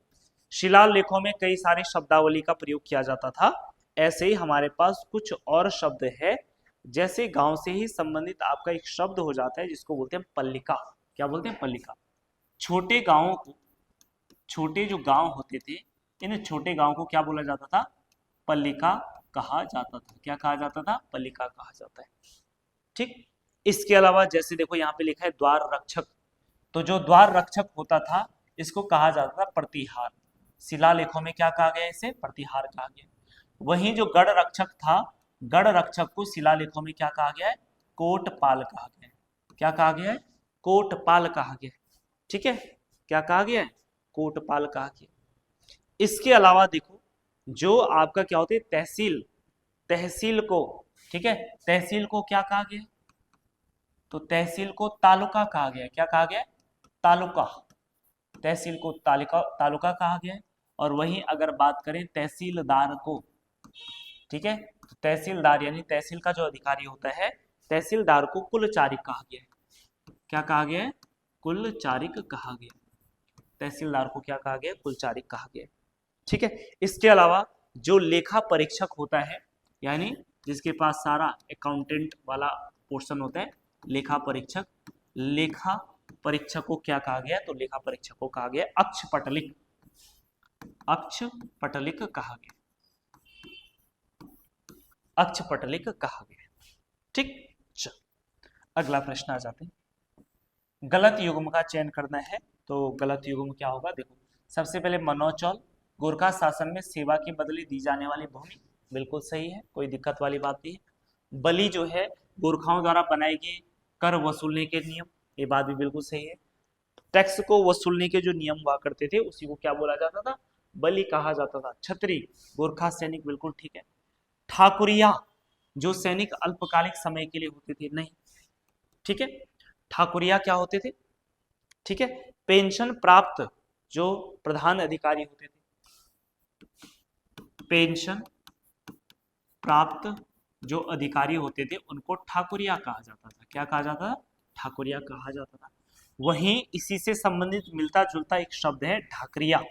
शिलालेखों में कई सारी शब्दावली का प्रयोग किया जाता था। ऐसे ही हमारे पास कुछ और शब्द है, जैसे गांव से ही संबंधित आपका एक शब्द हो जाता है जिसको बोलते हैं पल्लिका। क्या बोलते हैं? पल्लिका। छोटे गांवों को, छोटे जो गांव होते थे, इन छोटे गांव को क्या बोला जाता था? पल्लिका कहा जाता था। क्या कहा जाता था? पल्लिका कहा जाता है। ठीक, इसके अलावा जैसे देखो यहाँ पे लिखा है द्वार रक्षक, तो जो द्वार रक्षक होता था इसको कहा जाता था प्रतिहार। शिलालेखों में क्या कहा गया? इसे प्रतिहार कहा गया। वहीं जो गढ़ रक्षक था, गढ़ रक्षक को शिलालेखों में क्या कहा गया है? कोटपाल कहा गया है। क्या कहा गया है? कोटपाल कहा गया है। ठीक है, क्या कहा गया है? कोटपाल कहा गया। इसके अलावा देखो, जो आपका क्या होता है? तहसील, तहसील को, ठीक है, तहसील को क्या कहा गया? तो तहसील को तालुका कहा गया। क्या कहा गया? तालुका। तहसील को तालुका कहा गया है। और वहीं अगर बात करें तहसीलदार को, ठीक है, तो तहसीलदार यानी तहसील का जो अधिकारी होता है, तहसीलदार को कुलचारिक कहा गया है। क्या कहा गया है? कुलचारिक कहा गया। तहसीलदार को क्या कहा गया? कुलचारिक कहा गया। ठीक है, इसके अलावा जो लेखा परीक्षक होता है, यानी जिसके पास सारा अकाउंटेंट वाला पोर्शन होता है, लेखा परीक्षक, लेखा परीक्षक को क्या कहा गया? तो लेखा परीक्षक को कहा गया अक्षपटलिक। अक्षपटलिक कहा गया। अक्षपटलिक कहा गया। ठीक, अगला प्रश्न आ जाते हैं। गलत युग्म का चयन करना है, तो गलत युग्म क्या होगा? देखो, सबसे पहले मनोचौल, गोरखा शासन में सेवा के बदले दी जाने वाली भूमि, बिल्कुल सही है, कोई दिक्कत वाली बात नहीं है। बलि जो है गोरखाओं द्वारा बनाए गए कर वसूलने के नियम, ये बात भी बिल्कुल सही है। टैक्स को वसूलने के जो नियम हुआ करते थे उसी को क्या बोला जाता था, बलि कहा जाता था। छतरी गोरखा सैनिक, बिल्कुल ठीक है। ठाकुरिया जो सैनिक अल्पकालिक समय के लिए होते थे, नहीं, ठीक है, ठाकुरिया क्या होते थे, ठीक है। पेंशन प्राप्त जो प्रधान अधिकारी होते थे, पेंशन प्राप्त जो अधिकारी होते थे उनको ठाकुरिया कहा जाता था। क्या कहा जाता था, ठाकुरिया कहा जाता था। वहीं इसी से संबंधित मिलता जुलता एक शब्द है ढाकरिया,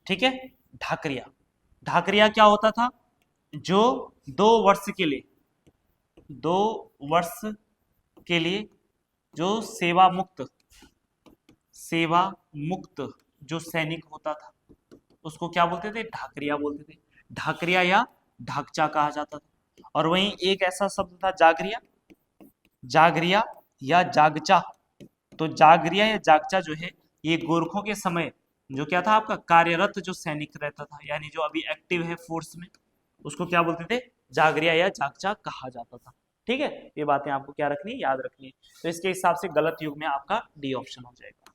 ठीक है, ढाकरिया। ढाकरिया क्या होता था, जो 2 वर्ष के लिए, 2 वर्ष के लिए जो सेवा मुक्त जो सैनिक होता था उसको क्या बोलते थे, ढाकरिया बोलते थे। ढाकरिया या ढाकचा कहा जाता था। और वहीं एक ऐसा शब्द था जागरिया, जागरिया या जागचा। तो जागरिया या जागचा जो है ये गोरखों के समय जो क्या था आपका कार्यरत जो सैनिक रहता था, यानी जो अभी एक्टिव है फोर्स में, उसको क्या बोलते थे, जागरिया या जागचा कहा जाता था। ठीक है, ये बातें आपको क्या रखनी है, याद रखनी है। तो इसके हिसाब से गलत युग में आपका डी ऑप्शन हो जाएगा।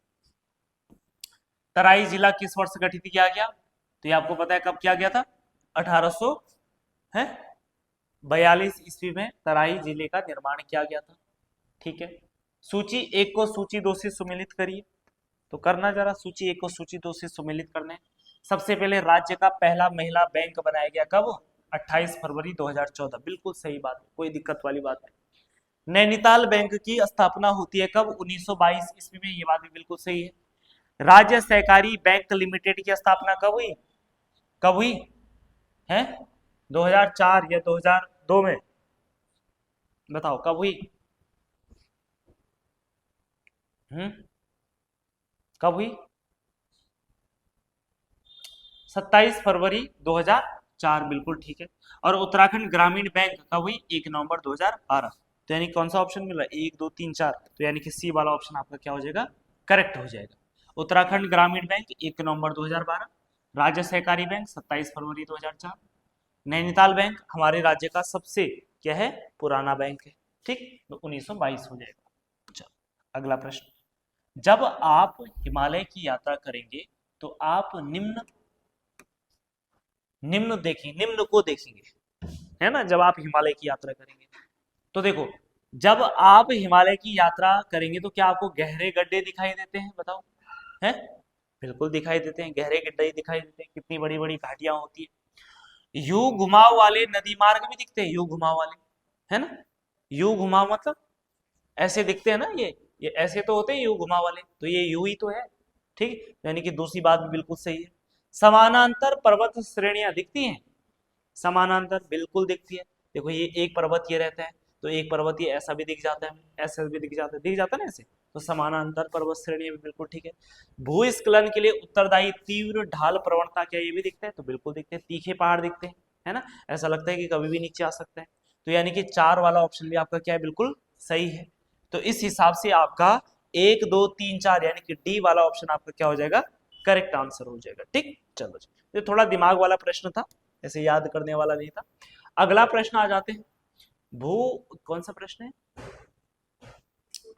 तराई जिला किस वर्ष गठित किया गया, तो ये आपको पता है कब किया गया था, 1842 ईस्वी में तराई जिले का निर्माण किया गया था। ठीक है, सूची 1 को सूची 2 से सुमेलित करिए। तो करना जरा, सूची 1 को सूची 2 से सुमेलित करने। सबसे पहले राज्य का पहला महिला बैंक बनाया गया कब, 28 फरवरी 2014, बिल्कुल सही बात, कोई दिक्कत वाली बात नहीं। नैनीताल बैंक की स्थापना होती है कब, 1922 ईस्वी में, ये बात भी बिल्कुल सही है। राज्य सहकारी बैंक लिमिटेड की स्थापना कब हुई, कब हुई है, 2004 या 2002 में, बताओ कब हुई, कब हुई, 27 फरवरी 2004, बिल्कुल ठीक है। और उत्तराखंड ग्रामीण बैंक कब हुई, 1 नवंबर 2012। तो यानी कौन सा ऑप्शन मिल रहा है, 1 2 3 4, तो यानी कि सी वाला ऑप्शन आपका क्या हो जाएगा, करेक्ट हो जाएगा। उत्तराखंड ग्रामीण बैंक 1 नवंबर 2012, राज्य सहकारी बैंक 27 फरवरी 2004, नैनीताल बैंक हमारे राज्य का सबसे क्या है, पुराना बैंक है, ठीक, तो 1922 हो जाएगा। चलो अगला प्रश्न, जब आप हिमालय की यात्रा करेंगे तो आप निम्न को देखेंगे, है ना, जब आप हिमालय की यात्रा करेंगे तो देखो, जब आप हिमालय की यात्रा करेंगे तो क्या आपको गहरे गड्ढे दिखाई देते हैं, बताओ, हैं, बिल्कुल दिखाई देते हैं, गहरे गड्ढे दिखाई देते हैं, कितनी बड़ी बड़ी घाटियां होती है। यू घुमाव वाले नदी मार्ग भी दिखते हैं, यू घुमाव वाले, है ना, यू घुमाव मतलब ऐसे दिखते हैं ना, ये ऐसे तो होते हैं यू घुमाव वाले, तो ये यू ही तो है, ठीक, यानी कि दूसरी बात भी बिल्कुल सही है। समानांतर पर्वत श्रेणियां दिखती हैं, समानांतर बिल्कुल दिखती है। देखो ये एक पर्वत ये रहता है, तो एक पर्वत ये ऐसा भी दिख जाता है, ऐसा भी दिख जाता है ना ऐसे, तो समानांतर पर्वत श्रेणी भी बिल्कुल ठीक है। भूस्खलन के लिए उत्तरदायी तीव्र ढाल प्रवणता, क्या ये भी दिखता है, तो बिल्कुल दिखते हैं, तीखे पहाड़ दिखते हैं, है ना, ऐसा लगता है कि कभी भी नीचे आ सकता है। तो यानी कि 4 वाला ऑप्शन भी आपका क्या है, बिल्कुल सही है। तो इस हिसाब से आपका 1 2 3 4 यानी कि डी वाला ऑप्शन आपका क्या हो जाएगा, करेक्ट आंसर हो जाएगा। ठीक, चलो जी, ये थोड़ा दिमाग वाला प्रश्न था, ऐसे याद करने वाला नहीं था। अगला प्रश्न आ जाते हैं, भू कौन सा प्रश्न है,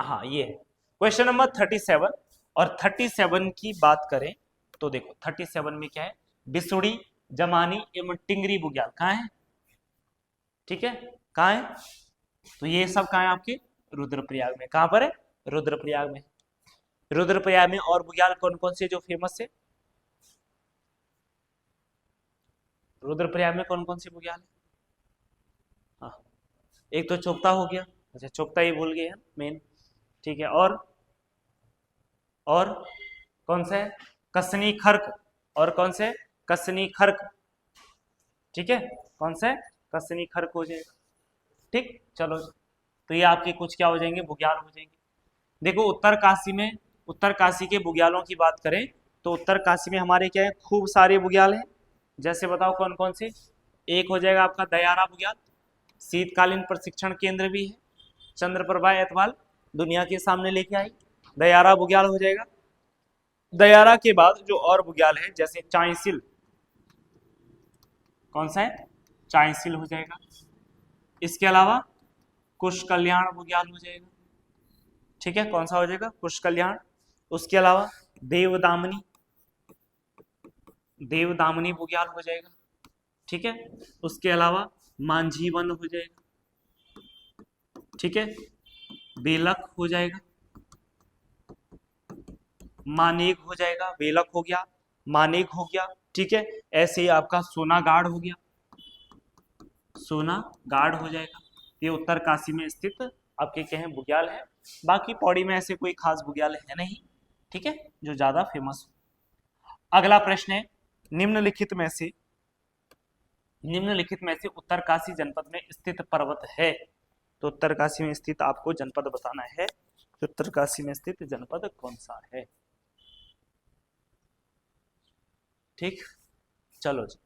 हाँ ये है क्वेश्चन नंबर 37। और 37 की बात करें तो देखो 37 में क्या है, बिसुड़ी जमानी एवं टिंगरी बुग्याल कहाँ है, ठीक है, कहाँ है, तो ये सब कहाँ है आपके, रुद्रप्रयाग में। कहाँ पर है, रुद्रप्रयाग में। रुद्रप्रयाग में और बुग्याल कौन कौन से जो फेमस है, रुद्रप्रयाग में कौन कौन सी बुग्याल है, हाँ, एक तो चोपता हो गया, अच्छा चोपता ही भूल गए हैं मेन, ठीक है, और कौन सा है, कसनी खर्क, और कौन से, कसनी खर्क, ठीक है, कौन सा है, कसनी खर्क हो जाएगा। ठीक, चलो तो ये आपके कुछ क्या हो जाएंगे, बुग्याल हो जाएंगे। देखो उत्तर काशी के बुग्यालों की बात करें तो उत्तर काशी में हमारे क्या है, खूब सारे बुग्याल हैं। जैसे बताओ कौन कौन से, एक हो जाएगा आपका दयारा बुग्याल, शीतकालीन प्रशिक्षण केंद्र भी है, चंद्रप्रभा एतवाल दुनिया के सामने लेके आई, दयारा बुग्याल हो जाएगा। दयारा के बाद जो और बुग्याल है जैसे चाईसिल, कौन सा है, चांसिल हो जाएगा। इसके अलावा कुश कल्याण बुग्याल हो जाएगा। ठीक है, कौन सा हो जाएगा? कुश कल्याण। उसके अलावा देवदामनी, देवदामनी बुग्याल हो जाएगा। ठीक है, उसके अलावा मांझीवन हो जाएगा। ठीक है, बेलक हो जाएगा, मानेक हो जाएगा, बेलक हो गया, मानेक हो गया। ठीक है, ऐसे ही आपका सोनागाढ़ हो गया, सोनागाढ़ हो जाएगा। ये उत्तरकाशी में स्थित आपके क्या है? बुग्याल है। बाकी पौड़ी में ऐसे कोई खास बुग्याल है नहीं, ठीक है, जो ज्यादा फेमस हो। अगला प्रश्न है, निम्नलिखित में से उत्तरकाशी जनपद में स्थित पर्वत है। तो उत्तरकाशी में स्थित आपको जनपद बताना है, उत्तरकाशी में स्थित जनपद कौन सा है। ठीक, चलो जी।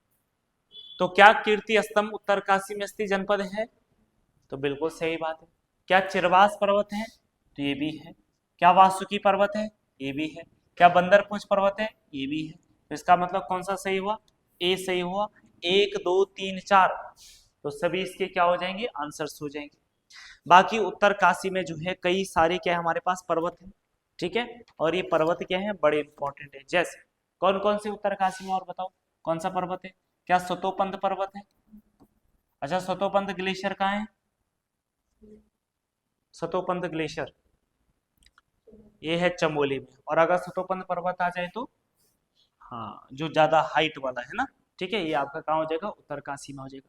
तो क्या कीर्ति स्तंभ उत्तरकाशी में स्थित जनपद है? तो बिल्कुल सही बात है। क्या चिरवास पर्वत है? तो ये भी है। क्या वासुकी पर्वत है? ये भी है। क्या बंदरपुंज पर्वत है? ये भी है। तो इसका मतलब कौन सा सही हुआ? ए सही हुआ। 1 2 3 4, तो सभी इसके क्या हो जाएंगे? आंसर्स हो जाएंगे। बाकी उत्तरकाशी में जो है कई सारे क्या है हमारे पास पर्वत है। ठीक है, और ये पर्वत क्या है? बड़े इंपॉर्टेंट है। जैसे कौन कौन से उत्तरकाशी में, और बताओ कौन सा पर्वत है? क्या सतोपंथ पर्वत है? अच्छा, सतोपंथ ग्लेशियर कहाँ है? सतोपंथ ग्लेशियर ये है चमोली में। और अगर सतोपंथ पर्वत आ जाए तो हाँ, जो ज्यादा हाइट वाला है ना, ठीक है, ये आपका कहाँ हो जाएगा? उत्तरकाशी में हो जाएगा।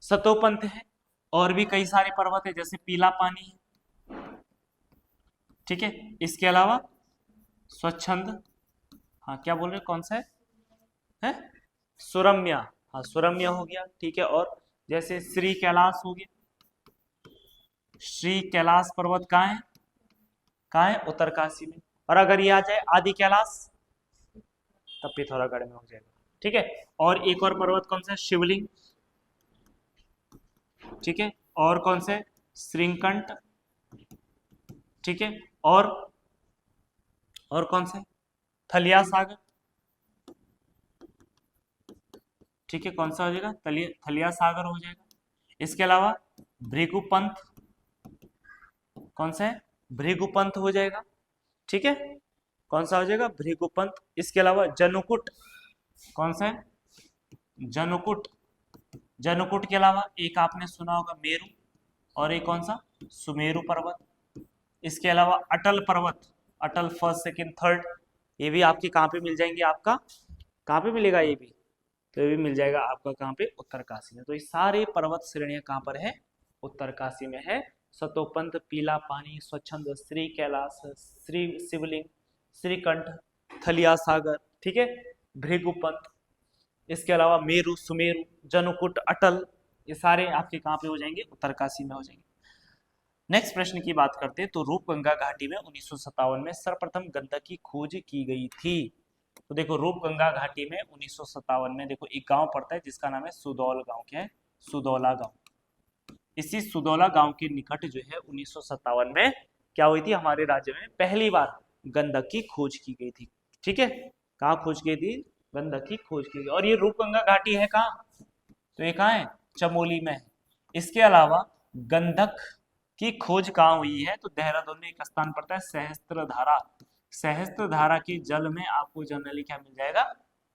सतोपंथ है, और भी कई सारे पर्वत है, जैसे पीला पानी है। ठीक है, इसके अलावा स्वच्छंद, हाँ क्या बोल रहे, कौन सा है? सुरम्य, हाँ सुरम्य हो गया। ठीक है, और जैसे श्री कैलाश हो गया। श्री कैलाश पर्वत कहाँ है? कहाँ है? उत्तरकाशी में। और अगर ये आ जाए आदि कैलाश, तब पिथौरागढ़ में हो जाएगा। ठीक है, और एक और पर्वत कौन सा है? शिवलिंग। ठीक है, और कौन से? श्रृंखंड। ठीक है, और कौन से? थलिया सागर। ठीक है, कौन सा हो जाएगा? थलिया सागर हो जाएगा। इसके अलावा भृगुपंथ, कौन सा है? भृगुपंथ हो जाएगा। ठीक है, कौन सा हो जाएगा? भृगुपंथ। इसके अलावा जनुकुट, कौन सा है? जनुकुट। जनुकुट के अलावा एक आपने सुना होगा मेरू, और एक कौन सा? सुमेरु पर्वत। इसके अलावा अटल पर्वत, अटल फर्स्ट सेकंड थर्ड, ये भी आपके कहाँ पे मिल जाएंगे? आपका कहाँ पे मिलेगा ये भी? तो ये भी मिल जाएगा आपका कहाँ पे? उत्तरकाशी में। तो ये सारे पर्वत श्रेणियां कहाँ पर है? उत्तरकाशी में है। सतोपंथ, पीला पानी, स्वच्छंद, श्री कैलाश, श्री शिवलिंग, श्रीकंठ, थलिया सागर, ठीक है, भृगुपंथ, इसके अलावा मेरु, सुमेरु, जनुकुट, अटल, ये सारे आपके कहाँ पे हो जाएंगे? उत्तरकाशी में हो जाएंगे। नेक्स्ट प्रश्न की बात करते हैं, तो रूपगंगा घाटी में 1957 में सर्वप्रथम गंधक की खोज की गई थी। तो देखो रूपगंगा घाटी में 1957 में देखो एक गांव पड़ता है जिसका नाम है सुदौल गांव। क्या है? सुदौला गांव। इसी सुदौला गांव के निकट जो है 1957 में क्या हुई थी? हमारे राज्य में पहली बार गंधक की खोज की गई थी। ठीक है, कहाँ खोज की थी? गंधक की खोज की गई। और ये रूपगंगा घाटी है कहाँ? तो ये कहाँ है? चमोली में है। इसके अलावा गंधक की खोज कहाँ हुई है? तो देहरादून में एक स्थान पड़ता है सहस्त्रधारा। सहस्त्रधारा के जल में आपको जनरली क्या मिल जाएगा?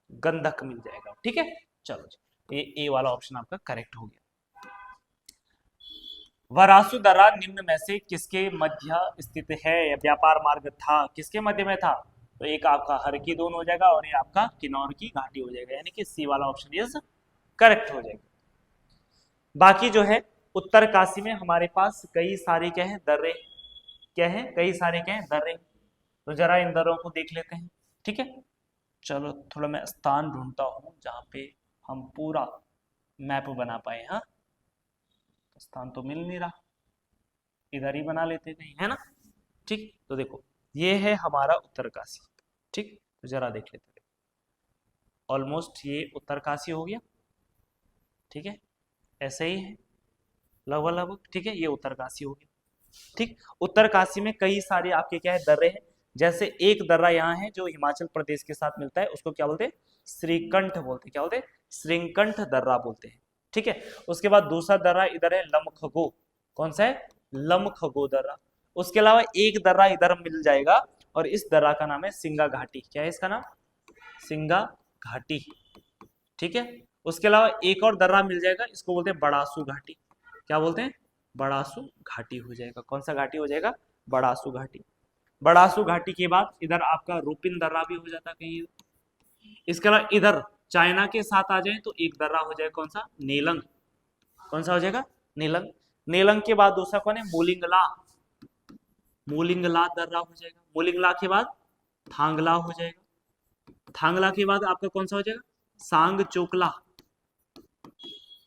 गंधक मिल जाएगा। ठीक है, चलो जी, ये ए वाला ऑप्शन आपका करेक्ट हो गया। वरासुदरा निम्न में से किसके मध्य स्थित है? व्यापार मार्ग था, किसके मध्य में था? तो एक आपका हरकीदोन हो जाएगा, और ये आपका किन्नौर की घाटी हो जाएगा, यानी कि सी वाला ऑप्शन इज करेक्ट हो जाएगा। बाकी जो है उत्तरकाशी में हमारे पास कई सारे क्या है? दर्रे। क्या है? कई सारे क्या है? दर्रे। तो जरा इन दर्रों को देख लेते हैं। ठीक है, चलो थोड़ा मैं स्थान ढूंढता हूँ जहाँ पे हम पूरा मैप बना पाए। हाँ, स्थान तो मिल नहीं रहा, इधर ही बना लेते कहीं, है ना? ठीक, तो देखो ये है हमारा उत्तरकाशी। ठीक, तो जरा देख लेते हैं। ऑलमोस्ट ये उत्तरकाशी हो गया। ठीक है, ऐसे ही है लगभग लगभग। ठीक है, ये उत्तरकाशी हो गया। ठीक, उत्तरकाशी में कई सारे आपके क्या है? दर्रे हैं। जैसे एक दर्रा यहाँ है जो हिमाचल प्रदेश के साथ मिलता है, उसको क्या बोलते हैं? श्रीकंठ बोलते हैं। क्या बोलते हैं? श्रीकंठ दर्रा बोलते हैं। ठीक है। उसके बाद दूसरा दर्रा इधर है लमखगो, कौन सा है, लमखगो दर्रा। उसके अलावा एक दर्रा इधर मिल जाएगा और इस दर्रा का नाम है सिंगा घाटी। क्या है इसका नाम, सिंगा घाटी, ठीक है। उसके अलावा एक और दर्रा मिल जाएगा, इसको बोलते हैं बड़ासू घाटी। क्या बोलते हैं, बड़ासू घाटी हो जाएगा। कौन सा घाटी हो जाएगा, बड़ासू घाटी। बड़ासू घाटी के बाद इधर आपका रूपिन दर्रा भी हो जाता है कहीं। इसके अलावा इधर चाइना के साथ आ जाए तो एक दर्रा हो जाएगा, कौन सा, नेलंग। कौन सा हो जाएगा, नेलंग। नेलंग के बाद दूसरा कौन है, मोलिंगला, मोलिंगला दर्रा हो जाएगा। मोलिंगला के बाद थांगला हो जाएगा। थांगला के बाद आपका कौन सा हो जाएगा, सांग चोकला।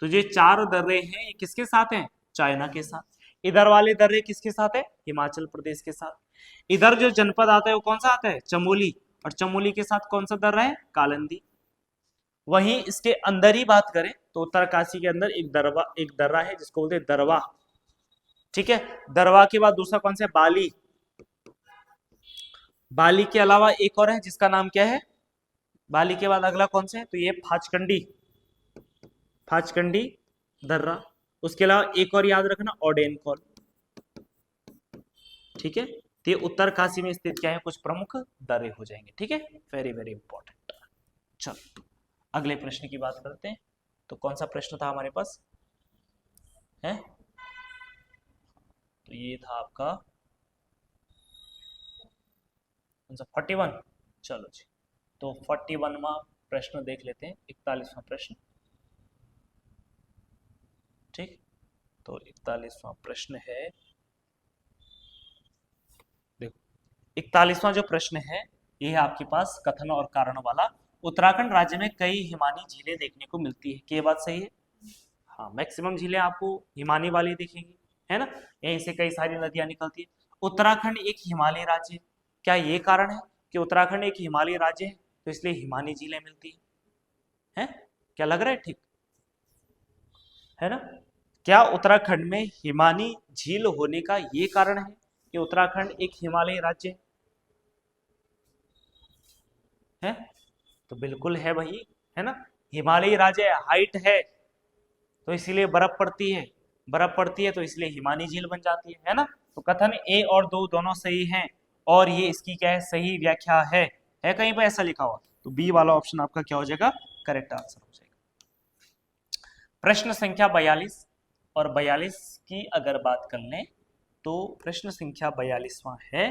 तो ये चार दर्रे हैं, ये किसके साथ हैं, चाइना के साथ। इधर वाले दर्रे किसके साथ है, हिमाचल प्रदेश के साथ। इधर जो जनपद आता है वो कौन सा आता है, चमोली, और चमोली के साथ कौन सा दर्रा है, कालंदी। वहीं इसके अंदर ही बात करें तो उत्तरकाशी के अंदर एक दर्रा है जिसको बोलते हैं दरवा, ठीक है। दरवा के बाद दूसरा कौन सा है, बाली। बाली के अलावा एक और है जिसका नाम क्या है, बाली के बाद अगला कौन सा है, तो ये फाचकंडी, फाचकंडी दर्रा। उसके अलावा एक और याद रखना, ओडेनकॉल, ठीक है। तो ये उत्तरकाशी में स्थित क्या है, कुछ प्रमुख दर्रे हो जाएंगे, ठीक है, वेरी वेरी इंपॉर्टेंट। चलो अगले प्रश्न की बात करते हैं। तो कौन सा प्रश्न था हमारे पास है, तो ये था आपका कौन सा, 41। चलो जी, तो 41वां प्रश्न देख लेते हैं, 41वां प्रश्न, ठीक। तो 41वां प्रश्न है, देखो 41वां जो प्रश्न है ये है आपके पास कथन और कारण वाला। उत्तराखंड राज्य में कई हिमानी झीलें देखने को मिलती है, क्या बात सही है, हाँ, मैक्सिमम झीलें आपको हिमानी वाली दिखेंगी, है ना। यहीं से कई सारी नदियां निकलती है। उत्तराखंड एक हिमालय राज्य है, क्या ये कारण है कि उत्तराखंड एक हिमालय राज्य है तो इसलिए हिमानी झीलें मिलती है? क्या लग रहा है ठीक, है ना। क्या उत्तराखंड में हिमानी झील होने का ये कारण है कि उत्तराखंड एक हिमालय राज्य है? तो बिल्कुल है भाई, है ना। हिमालय राज्य, हाइट है तो इसीलिए बर्फ पड़ती है, बर्फ पड़ती है तो इसलिए हिमानी झील बन जाती है ना। तो कथन ए और दो दोनों सही हैं और ये इसकी क्या है, सही व्याख्या है कहीं पर ऐसा लिखा हुआ, तो बी वाला ऑप्शन आपका क्या हो जाएगा, करेक्ट आंसर हो जाएगा। प्रश्न संख्या 42 और 42 की अगर बात कर लें तो प्रश्न संख्या 42वां है,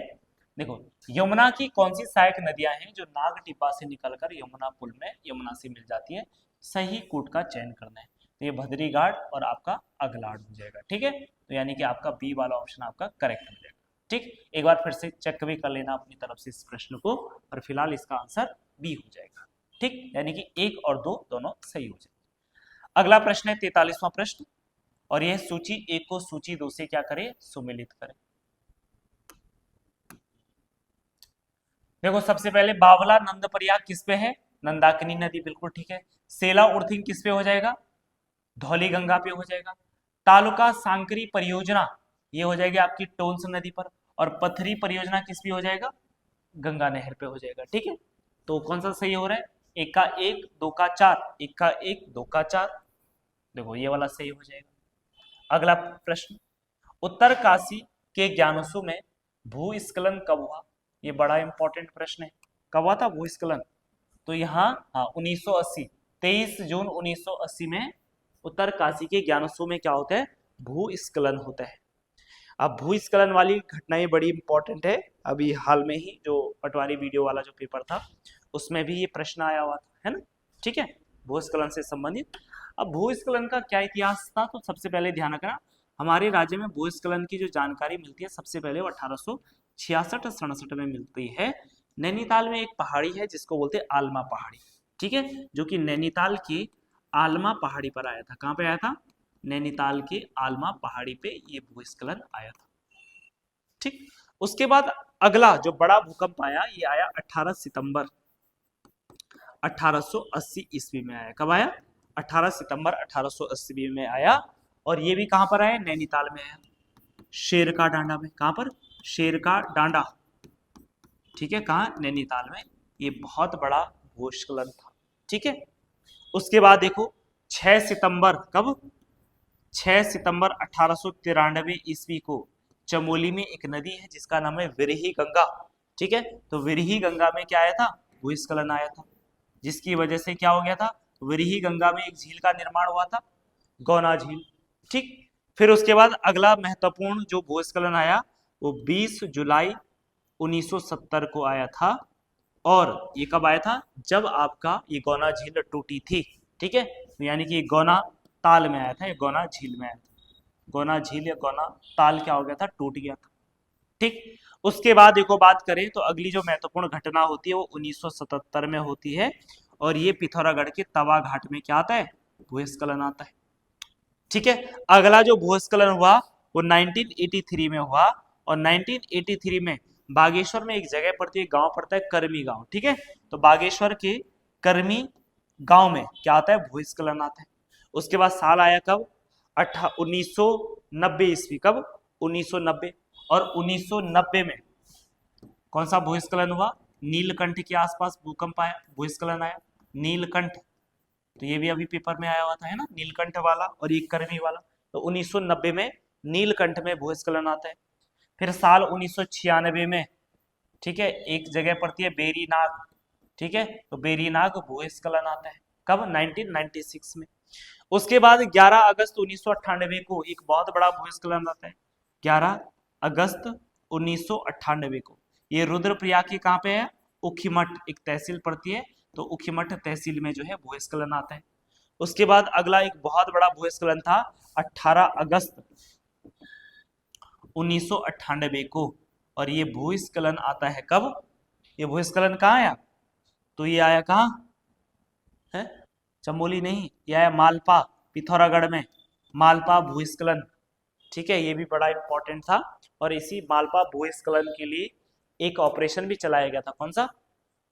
देखो यमुना की कौन सी सहायक नदियां हैं जो नाग टिब्बा से निकलकर यमुना पुल में यमुना से मिल जाती है, सही कूट का चयन करना है। तो ये भद्री घाट और आपका अगलाड़ हो जाएगा, ठीक है। तो यानी कि आपका बी वाला ऑप्शन आपका करेक्ट हो जाएगा, ठीक। एक बार फिर से चेक भी कर लेना अपनी तरफ से इस प्रश्न को, और फिलहाल इसका आंसर बी हो जाएगा, ठीक। यानी कि 1 और 2 दोनों सही हो जाएगा। अगला प्रश्न है 43वां प्रश्न, और यह सूची 1 को सूची 2 से क्या करे, सुमिलित करे। देखो सबसे पहले बावला नंदप्रयाग किस पे है, नंदाकिनी नदी, बिल्कुल ठीक है। सेला उर्थिंग किस पे हो जाएगा, धौली गंगा पे हो जाएगा। तालुका सांकरी परियोजना ये हो जाएगी आपकी टोंस नदी पर, और पथरी परियोजना किस पे हो जाएगा, गंगा नहर पे हो जाएगा, ठीक है। तो कौन सा सही हो रहा है, 1 का 1 2 का 4, 1 का 1 2 का 4, देखो ये वाला सही हो जाएगा। अगला प्रश्न, उत्तरकाशी के ज्ञानसू में भूस्खलन कब हुआ, ये बड़ा इंपॉर्टेंट प्रश्न है, कब हुआ था भूस्खलन, तो यहाँ हाँ 1980, 23 जून 1980 में उत्तरकाशी के ज्ञानसू में क्या होता है, भूस्खलन होता है। अब भूस्खलन वाली घटनाएं बड़ी इंपॉर्टेंट है, अभी हाल में ही जो पटवारी वीडियो वाला जो पेपर था उसमें भी ये प्रश्न आया हुआ था, है ना, ठीक है, भूस्खलन से संबंधित। अब भूस्खलन का क्या इतिहास था, तो सबसे पहले ध्यान रखना हमारे राज्य में भूस्खलन की जो जानकारी मिलती है सबसे पहले वो 1866-67 में मिलती है। नैनीताल में एक पहाड़ी है जिसको बोलते हैं आलमा पहाड़ी, ठीक है, जो कि नैनीताल की आलमा पहाड़ी पर आया था। कहाँ पे आया था, नैनीताल के आलमा पहाड़ी पे ये भूस्खलन आया था, ठीक। उसके बाद अगला जो बड़ा भूकंप आया ये आया 18 सितंबर 1880 ईस्वी में आया। कब आया, 18 सितंबर 1880 में आया, और ये भी कहां पर आया, नैनीताल में आया, शेर का डांडा में। कहां पर, शेर का डांडा, ठीक है, कहां, नैनीताल में। ये बहुत बड़ा भूस्खलन था, ठीक है। उसके बाद देखो 6 सितंबर कब 6 सितंबर 1893 ईस्वी को चमोली में एक नदी है जिसका नाम है विरही गंगा। ठीक है, तो विरही गंगा में क्या आया था, भूस्खलन आया था, जिसकी वजह से क्या हो गया था, विरही गंगा में एक झील का निर्माण हुआ था, गौना झील। ठीक, फिर उसके बाद अगला महत्वपूर्ण जो भूस्खलन आया वो 20 जुलाई 1970 को आया था, और ये कब आया था, जब आपका ये गौना झील टूटी थी। ठीक है, तो यानी कि गौना ताल में आया था, ये गौना झील में आया था, गौना झील या गौना ताल क्या हो गया था, टूट गया था। ठीक, उसके बाद देखो बात करें तो अगली जो महत्वपूर्ण घटना होती है वो 1977 में होती है, और ये पिथौरागढ़ के तवा घाट में क्या आता है, भूस्खलन आता है। ठीक है, अगला जो भूस्खलन हुआ वो 1983 में हुआ, और 1983 में बागेश्वर में एक जगह पड़ती है, गांव पड़ता है कर्मी गांव। ठीक है, तो बागेश्वर के कर्मी गांव में क्या आता है, भूस्खलन आता है। उसके बाद साल आया कब, 1990 ईस्वी, कब 1990, और 1990 में कौन सा भूस्खलन हुआ, नीलकंठ के आसपास भूकंप आया, भूस्खलन आया, नीलकंठ। तो ये भी अभी पेपर में आया हुआ था, है ना, नीलकंठ वाला और एक कर्मी वाला। तो 1990 में नीलकंठ में भूस्खलन आता है। फिर साल 1996 में, ठीक है, एक जगह पड़ती है बेरीनाग। ठीक है, तो बेरीनाग भूस्खलन आता है, कब, 1996 में। उसके बाद 11 अगस्त 1998 को एक बहुत बड़ा भूस्खलन आता है, 11 अगस्त 1998 को। ये रुद्रप्रयाग के कहाँ पे है, उखीमठ, एक तहसील पड़ती है, तो उखीमठ तहसील में जो है भूस्खलन आता है। उसके बाद अगला एक बहुत बड़ा भूस्खलन था 18 अगस्त 1998 को, और ये भूस्खलन आता है कब, ये भूस्खलन कहाँ आया, तो ये आया कहाँ है, चमोली नहीं, ये आया मालपा, पिथौरागढ़ में मालपा भूस्खलन। ठीक है, ये भी बड़ा इंपॉर्टेंट था, और इसी मालपा भूस्खलन के लिए एक ऑपरेशन भी चलाया गया था, कौन सा,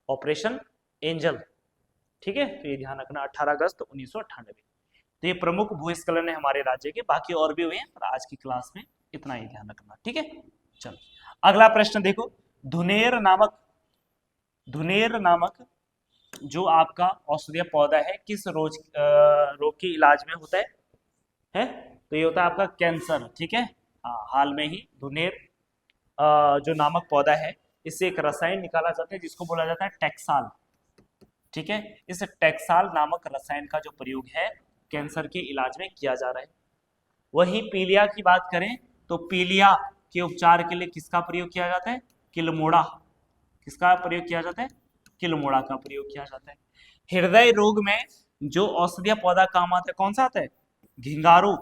ऑपरेशन एंजल। ठीक है, तो ये ध्यान रखना, 18 अगस्त 1998। तो ये प्रमुख भूस्खलन है हमारे राज्य के, बाकी और भी हुए हैं, पर आज की क्लास में इतना ही ध्यान रखना। ठीक है, चलो अगला प्रश्न देखो, धुनेर नामक जो आपका औषधीय पौधा है किस रोग के इलाज में होता है, तो ये होता है आपका कैंसर। ठीक है, हाँ, हाल में ही धुनेर जो नामक पौधा है, इससे एक रसायन निकाला जाता है जिसको बोला जाता है टैक्साल। ठीक है, इस टैक्साल नामक रसायन का जो प्रयोग है कैंसर के इलाज में किया जा रहा है। वही पीलिया की बात करें तो पीलिया के उपचार के लिए किसका प्रयोग किया जाता है, किलमोड़ा, किसका प्रयोग किया जाता है, किलमोड़ा का प्रयोग किया जाता है। हृदय रोग में जो औषधीय पौधा काम आता है कौन सा आता है, घिंगारू।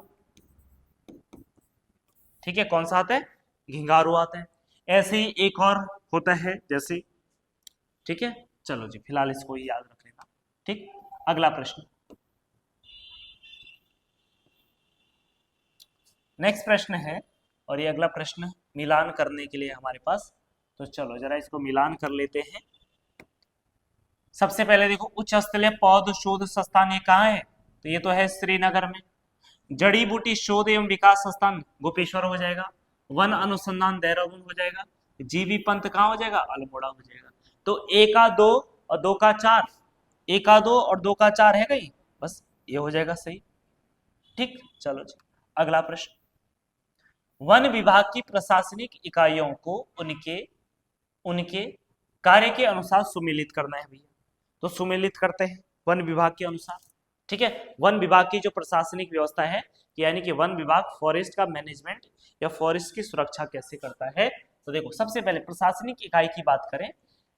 ठीक है, कौन सा आता है, घिंगारू आता है। ऐसे ही एक और होता है जैसे, ठीक है, चलो जी फिलहाल इसको ही याद रख लेना। ठीक, अगला प्रश्न, नेक्स्ट प्रश्न है, और ये अगला प्रश्न मिलान करने के लिए हमारे पास, तो चलो जरा इसको मिलान कर लेते हैं। सबसे पहले देखो, उच्च स्तरीय पौध शोध संस्थान ये कहाँ है, तो ये तो है श्रीनगर में। जड़ी बूटी शोध एवं विकास संस्थान गोपेश्वर हो जाएगा, वन अनुसंधान देहरादून हो जाएगा, जीवी पंत कहाँ हो जाएगा, अल्मोड़ा हो जाएगा। तो एक का दो और दो का चार, एक का दो और दो का चार है कहीं, बस ये हो जाएगा सही। ठीक, चलो जी अगला प्रश्न, वन विभाग की प्रशासनिक इकाइयों को उनके कार्य के अनुसार सुमेलित करना है भैया, तो सुमेलित करते हैं वन विभाग के अनुसार। ठीक है, वन विभाग की जो प्रशासनिक व्यवस्था है, यानी कि वन विभाग फॉरेस्ट का मैनेजमेंट या फॉरेस्ट की सुरक्षा कैसे करता है, तो देखो सबसे पहले प्रशासनिक इकाई की बात करें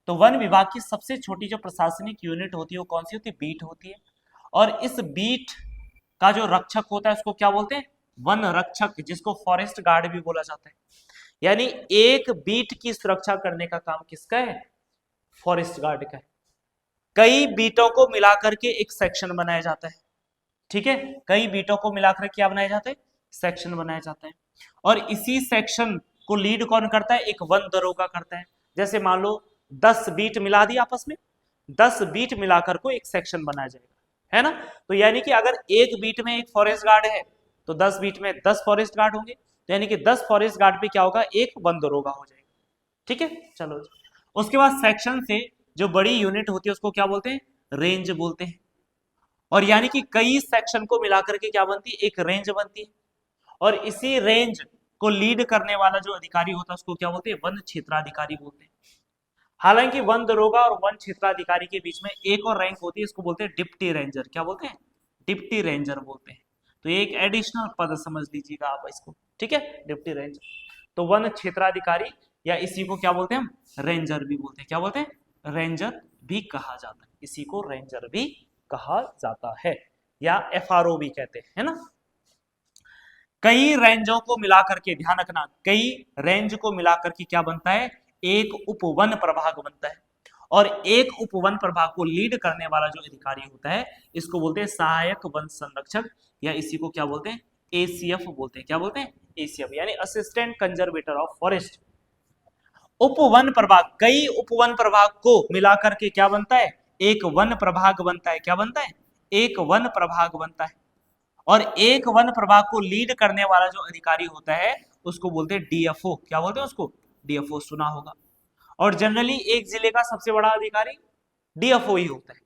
तो वन विभाग की सबसे छोटी जो प्रशासनिक यूनिट होती है वो कौन सी होती है, बीट होती है। और इस बीट का जो रक्षक होता है उसको क्या बोलते हैं, वन रक्षक, जिसको फॉरेस्ट गार्ड भी बोला जाता है। यानी एक बीट की सुरक्षा करने का काम किसका है, फॉरेस्ट गार्ड का है। कई बीटों को मिलाकर के एक सेक्शन बनाया जाता है। ठीक है, कई बीटों को मिलाकर क्या बनाया जाता है, सेक्शन बनाया जाता है। और इसी सेक्शन को लीड कौन करता है, एक वन दरोगा करता है। जैसे मान लो 10 बीट मिला दी आपस में, 10 बीट मिलाकर को एक सेक्शन बनाया जाएगा, है ना। तो यानी कि अगर एक बीट में एक फॉरेस्ट गार्ड है तो 10 बीट में 10 फॉरेस्ट गार्ड होंगे, तो यानी कि 10 फॉरेस्ट गार्ड पे क्या होगा, एक वन दरोगा हो जाएगा। ठीक है, चलो उसके बाद सेक्शन से जो बड़ी यूनिट होती है उसको क्या बोलते हैं, रेंज बोलते हैं। और यानी कि कई सेक्शन को मिलाकर के क्या बनती है, एक रेंज बनती है। और इसी रेंज को लीड करने वाला जो अधिकारी होता है उसको क्या बोलते हैं, वन क्षेत्राधिकारी बोलते हैं। हालांकि वन दरोगा और वन क्षेत्राधिकारी के बीच में एक और रैंक होती है, इसको बोलते हैं डिप्टी रेंजर। क्या बोलते हैं, डिप्टी रेंजर बोलते हैं। तो ये एक एडिशनल पद समझ लीजिएगा आप इसको, ठीक है, डिप्टी रेंजर। तो वन क्षेत्राधिकारी या इसी को क्या बोलते हैं हम, रेंजर भी बोलते हैं। क्या बोलते हैं, रेंजर भी कहा जाता है, इसी को रेंजर भी कहा जाता है, या एफआरओ भी कहते हैं, है ना। कई रेंजों को मिलाकर के, ध्यान रखना, कई रेंज को मिलाकर के क्या बनता है, एक उपवन प्रभाग बनता है। और एक उपवन प्रभाग को लीड करने वाला जो अधिकारी होता है इसको बोलते हैं सहायक वन संरक्षक, या इसी को क्या बोलते हैं, एसीएफ बोलते हैं। क्या बोलते हैं, एसीएफ, यानी असिस्टेंट कंजर्वेटर ऑफ फॉरेस्ट। उपवन प्रभाग, कई उपवन प्रभाग को मिलाकर के क्या बनता है, एक वन प्रभाग बनता है। क्या बनता है, एक वन प्रभाग बनता है। और एक वन प्रभाग को लीड करने वाला जो अधिकारी होता है उसको बोलते हैं डीएफओ। क्या बोलते हैं उसको, डीएफओ, सुना होगा। और जनरली एक जिले का सबसे बड़ा अधिकारी डीएफओ ही होता है,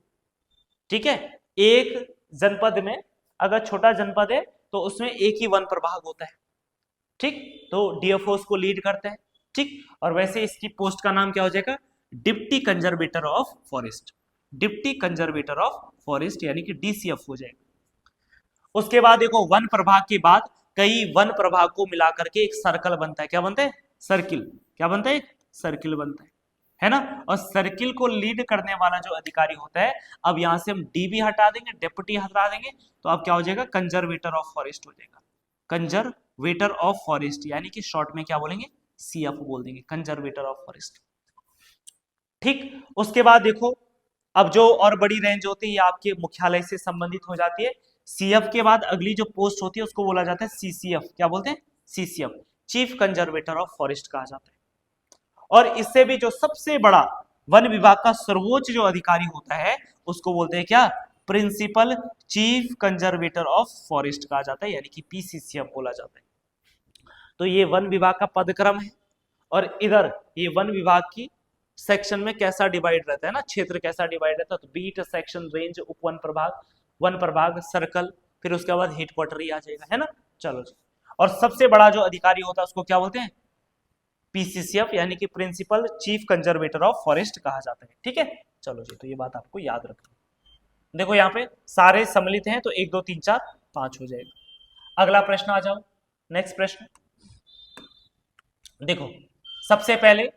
ठीक है। एक जनपद में अगर छोटा जनपद है तो उसमें एक ही वन प्रभाग होता है, ठीक। तो डीएफओ उसको लीड करते हैं, ठीक। और वैसे इसकी पोस्ट का नाम क्या हो जाएगा, deputy conservator of forest, deputy conservator of forest, यानी कि डीसीएफ हो जाएगा। उसके बाद देखो, वन प्रभाग के बाद कई वन प्रभाग को मिलाकर के एक सर्कल बनता है। क्या बनता है, सर्किल। क्या बनता है, सर्किल बनता है ना। और सर्किल को लीड करने वाला जो अधिकारी होता है, अब यहां से हम डी भी हटा देंगे, डेप्यूटी हटा देंगे, तो अब क्या हो जाएगा, कंजर्वेटर ऑफ फॉरेस्ट हो जाएगा। कंजर्वेटर ऑफ फॉरेस्ट, यानी कि शॉर्ट में क्या बोलेंगे, सीएफ बोल देंगे, कंजर्वेटर ऑफ फॉरेस्ट, ठीक। उसके बाद देखो, अब जो और बड़ी रेंज होती है ये आपके मुख्यालय से संबंधित हो जाती है। सीएफ के बाद अगली जो पोस्ट होती है उसको बोला जाता है सीसीएफ। क्या बोलते हैं, CCF, chief conservator of forest कहा जाता है। और इससे भी जो सबसे बड़ा वन विभाग का सर्वोच्च जो अधिकारी होता है उसको बोलते हैं क्या, principal chief conservator of forest कहा जाता है, यानी कि पीसीसीएफ बोला जाता है। तो ये वन विभाग का पदक्रम है। और इधर ये वन विभाग की सेक्शन में कैसा डिवाइड रहता है ना, क्षेत्र कैसा डिवाइड रहता है, तो बीट, सेक्शन, रेंज, उपवन प्रभाग, वन प्रभाग, सर्कल, फिर उसके बाद हेडक्वार्टर ही आ जाएगा, है ना। चलो जी। और सबसे बड़ा जो अधिकारी होता है उसको क्या बोलते हैं, पीसीसीएफ, यानी कि principal chief conservator of forest कहा जाता है, ठीक है। चलो जी, तो ये बात आपको याद रखनी। देखो यहाँ पे सारे सम्मिलित हैं तो 1 2 3 4 5 हो जाएगा। अगला प्रश्न आ जाओ, नेक्स्ट प्रश्न देखो। सबसे पहले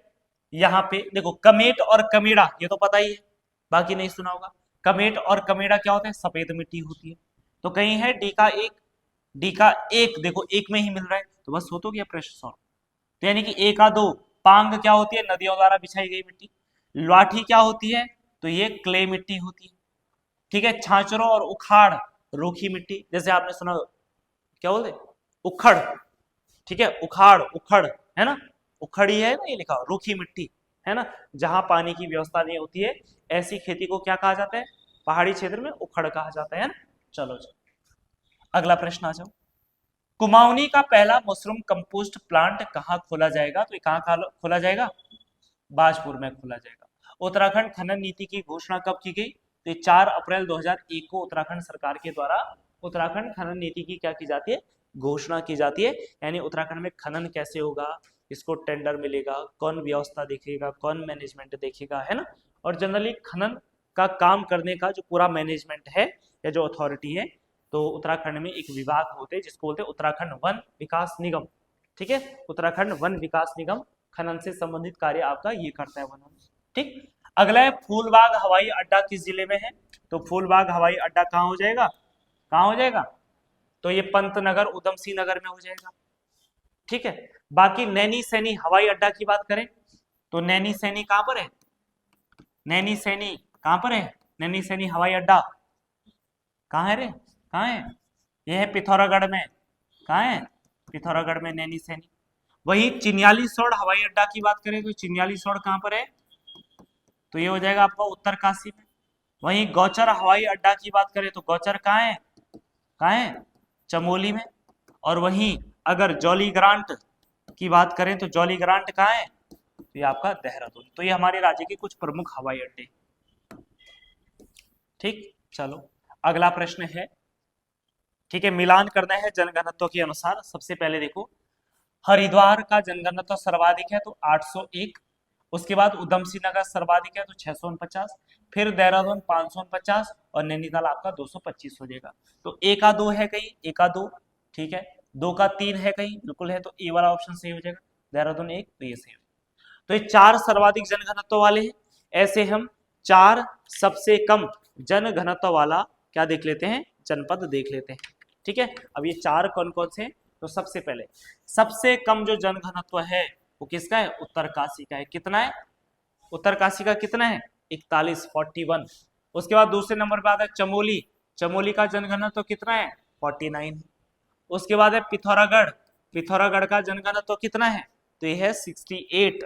यहाँ पे देखो, कमेट और कमेड़ा ये तो पता ही है, बाकी नहीं सुना होगा। कमेट और कमेड़ा क्या होता है, सफेद मिट्टी होती है। तो कहीं है डी का एक, डी का एक, देखो एक में ही मिल रहा है, तो बस हो तो गया प्रश्न सॉल्व। तो यानी कि एक का दो, पांग क्या होती है, नदियों द्वारा बिछाई गई मिट्टी। लाठी क्या होती है, तो ये क्ले मिट्टी होती है, ठीक है। छाछरों और उखाड़, रूखी मिट्टी, जैसे आपने सुना क्या बोलते, उखड़, ठीक है, उखाड़, उखड़, है ना, उखड़ी है ना, ये लिखा हो, रूखी मिट्टी, है ना, जहां पानी की व्यवस्था नहीं होती है, ऐसी खेती को क्या कहा जाता है, पहाड़ी क्षेत्र में उखड़ कहा जाता है ना। चलो जी, अगला प्रश्न आ जाओ। कुमाऊनी का पहला मशरूम कंपोस्ट प्लांट कहाँ खोला जाएगा, तो ये कहाँ खोला जाएगा, बाजपुर में खोला जाएगा। उत्तराखंड खनन नीति की घोषणा कब की गई, तो 4 अप्रैल 2001 को उत्तराखंड सरकार के द्वारा उत्तराखंड खनन नीति की क्या की जाती है, घोषणा की जाती है। यानी उत्तराखंड में खनन कैसे होगा, इसको टेंडर मिलेगा, कौन व्यवस्था देखेगा, कौन मैनेजमेंट देखेगा, है ना। और जनरली खनन का काम करने का जो पूरा मैनेजमेंट है या जो अथॉरिटी है, तो उत्तराखंड में एक विभाग होते हैं जिसको बोलते हैं उत्तराखंड वन विकास निगम, ठीक है। उत्तराखंड वन विकास निगम खनन से संबंधित कार्य आपका ये करता है, वन, ठीक। अगला है फूलबाग हवाई अड्डा किस जिले में है, तो फूलबाग हवाई अड्डा कहाँ हो जाएगा, कहाँ हो जाएगा, तो ये पंतनगर उधम सिंह नगर में हो जाएगा, ठीक है। बाकी नैनी सैनी हवाई अड्डा की बात करें तो नैनी सैनी कहां पर है, नैनी सैनी कहां पर है, नैनी सैनी हवाई अड्डा कहां है रे, कहां है, यह है पिथौरागढ़ में, कहां है, पिथौरागढ़ में नैनी सैनी। वही चिन्यालीसौड़ हवाई अड्डा की बात करें तो चिन्यालीसौड़ कहां पर है, तो ये हो जाएगा आपका उत्तरकाशी में। वहीं गौचर हवाई अड्डा की बात करें तो गौचर कहां है, कहां है, चमोली में। और वहीं अगर जॉली ग्रांट की बात करें तो जॉली ग्रांट कहां है, तो ये आपका देहरादून। तो ये हमारे राज्य के कुछ प्रमुख हवाई अड्डे, ठीक। चलो अगला प्रश्न है, ठीक है, मिलान करना है जनघनत्व के अनुसार। सबसे पहले देखो, हरिद्वार का जनघनत्व सर्वाधिक है तो 801, उसके बाद उधम सिंह नगर सर्वाधिक है तो 649, फिर देहरादून 549 और नैनीताल आपका 225 हो जाएगा। तो ए का 2 है कहीं, ए का 2, ठीक है, 2 का 3 है कहीं, बिल्कुल है, तो ए वाला ऑप्शन सही हो जाएगा, देहरादून 1, तो ये सही हो जाएगा। तो ये 4 सर्वाधिक जनघनत्व वाले हैं। ऐसे हम 4 सबसे कम जनघनत्व वाला क्या देख लेते हैं, जनपद देख लेते हैं, ठीक है। अब ये 4 कौन कौन से हैं, तो सबसे पहले सबसे कम जो जनघनत्व है वो किसका है, उत्तरकाशी का है। कितना है, उत्तरकाशी का कितना है, 41, 41। उसके बाद दूसरे नंबर पे आता है चमोली, चमोली का जनघनत्व कितना है, 49। उसके बाद है पिथौरागढ़, पिथौरागढ़ का जनघनत्व कितना है, तो ये है 68।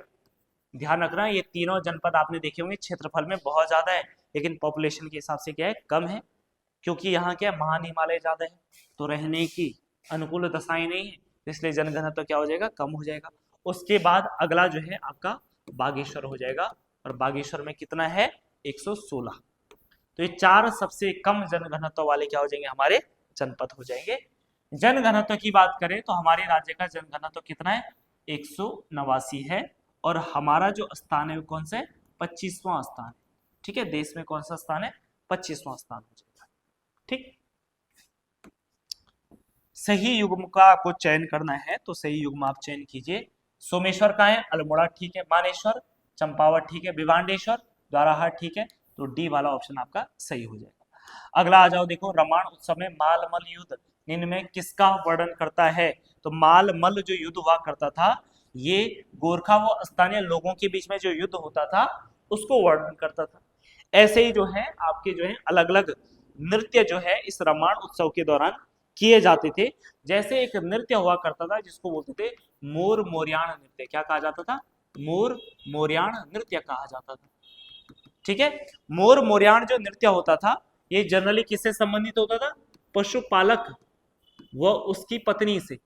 ध्यान रखना, ये तीनों जनपद आपने देखे होंगे क्षेत्रफल में बहुत ज्यादा है, लेकिन पॉपुलेशन के हिसाब से क्या है, कम है, क्योंकि यहाँ क्या महान हिमालय ज्यादा है, तो रहने की अनुकूल दशाएं नहीं है, इसलिए जनघनत्व क्या हो जाएगा, कम हो जाएगा। उसके बाद अगला जो है आपका बागेश्वर हो जाएगा, और बागेश्वर में कितना है, 116। तो ये 4 सबसे कम जनघनत्व वाले क्या हो जाएंगे, हमारे जनपद हो जाएंगे। जनघनत्व की बात करें तो हमारे राज्य का जनघनत्व कितना है, 189 है, और हमारा जो स्थान है वो कौन सा है, 25वां स्थान, ठीक है। देश में कौन सा स्थान है, 25वां स्थान हो जाएगा, ठीक। सही युग्म का आपको चयन करना है, तो सही युग्म आप चयन कीजिए। सोमेश्वर का है, अल्मोड़ा ठीक है, मानेश्वर, चंपावत ठीक है, भिवांडेश्वर, द्वाराहाट ठीक है, तो डी वाला ऑप्शन आपका सही हो जाएगा। अगला आ जाओ, देखो रामायण उत्सव में माल मल युद्ध निम्न में किसका वर्णन करता है, तो माल मल जो युद्ध हुआ करता था, ये गोरखा व स्थानीय लोगों के बीच में जो युद्ध होता था उसको वर्णन करता था। ऐसे ही जो है आपके जो है अलग अलग नृत्य जो है इस रामायण उत्सव के दौरान किए जाते थे। जैसे एक नृत्य हुआ करता था जिसको बोलते थे मोर मोरियाण नृत्य, क्या कहा जाता था, मोर मोरियाण नृत्य कहा जाता था, ठीक है। मोर मोरियाण जो नृत्य होता था ये जनरली किससे संबंधित होता था, पशुपालक व उसकी पत्नी से,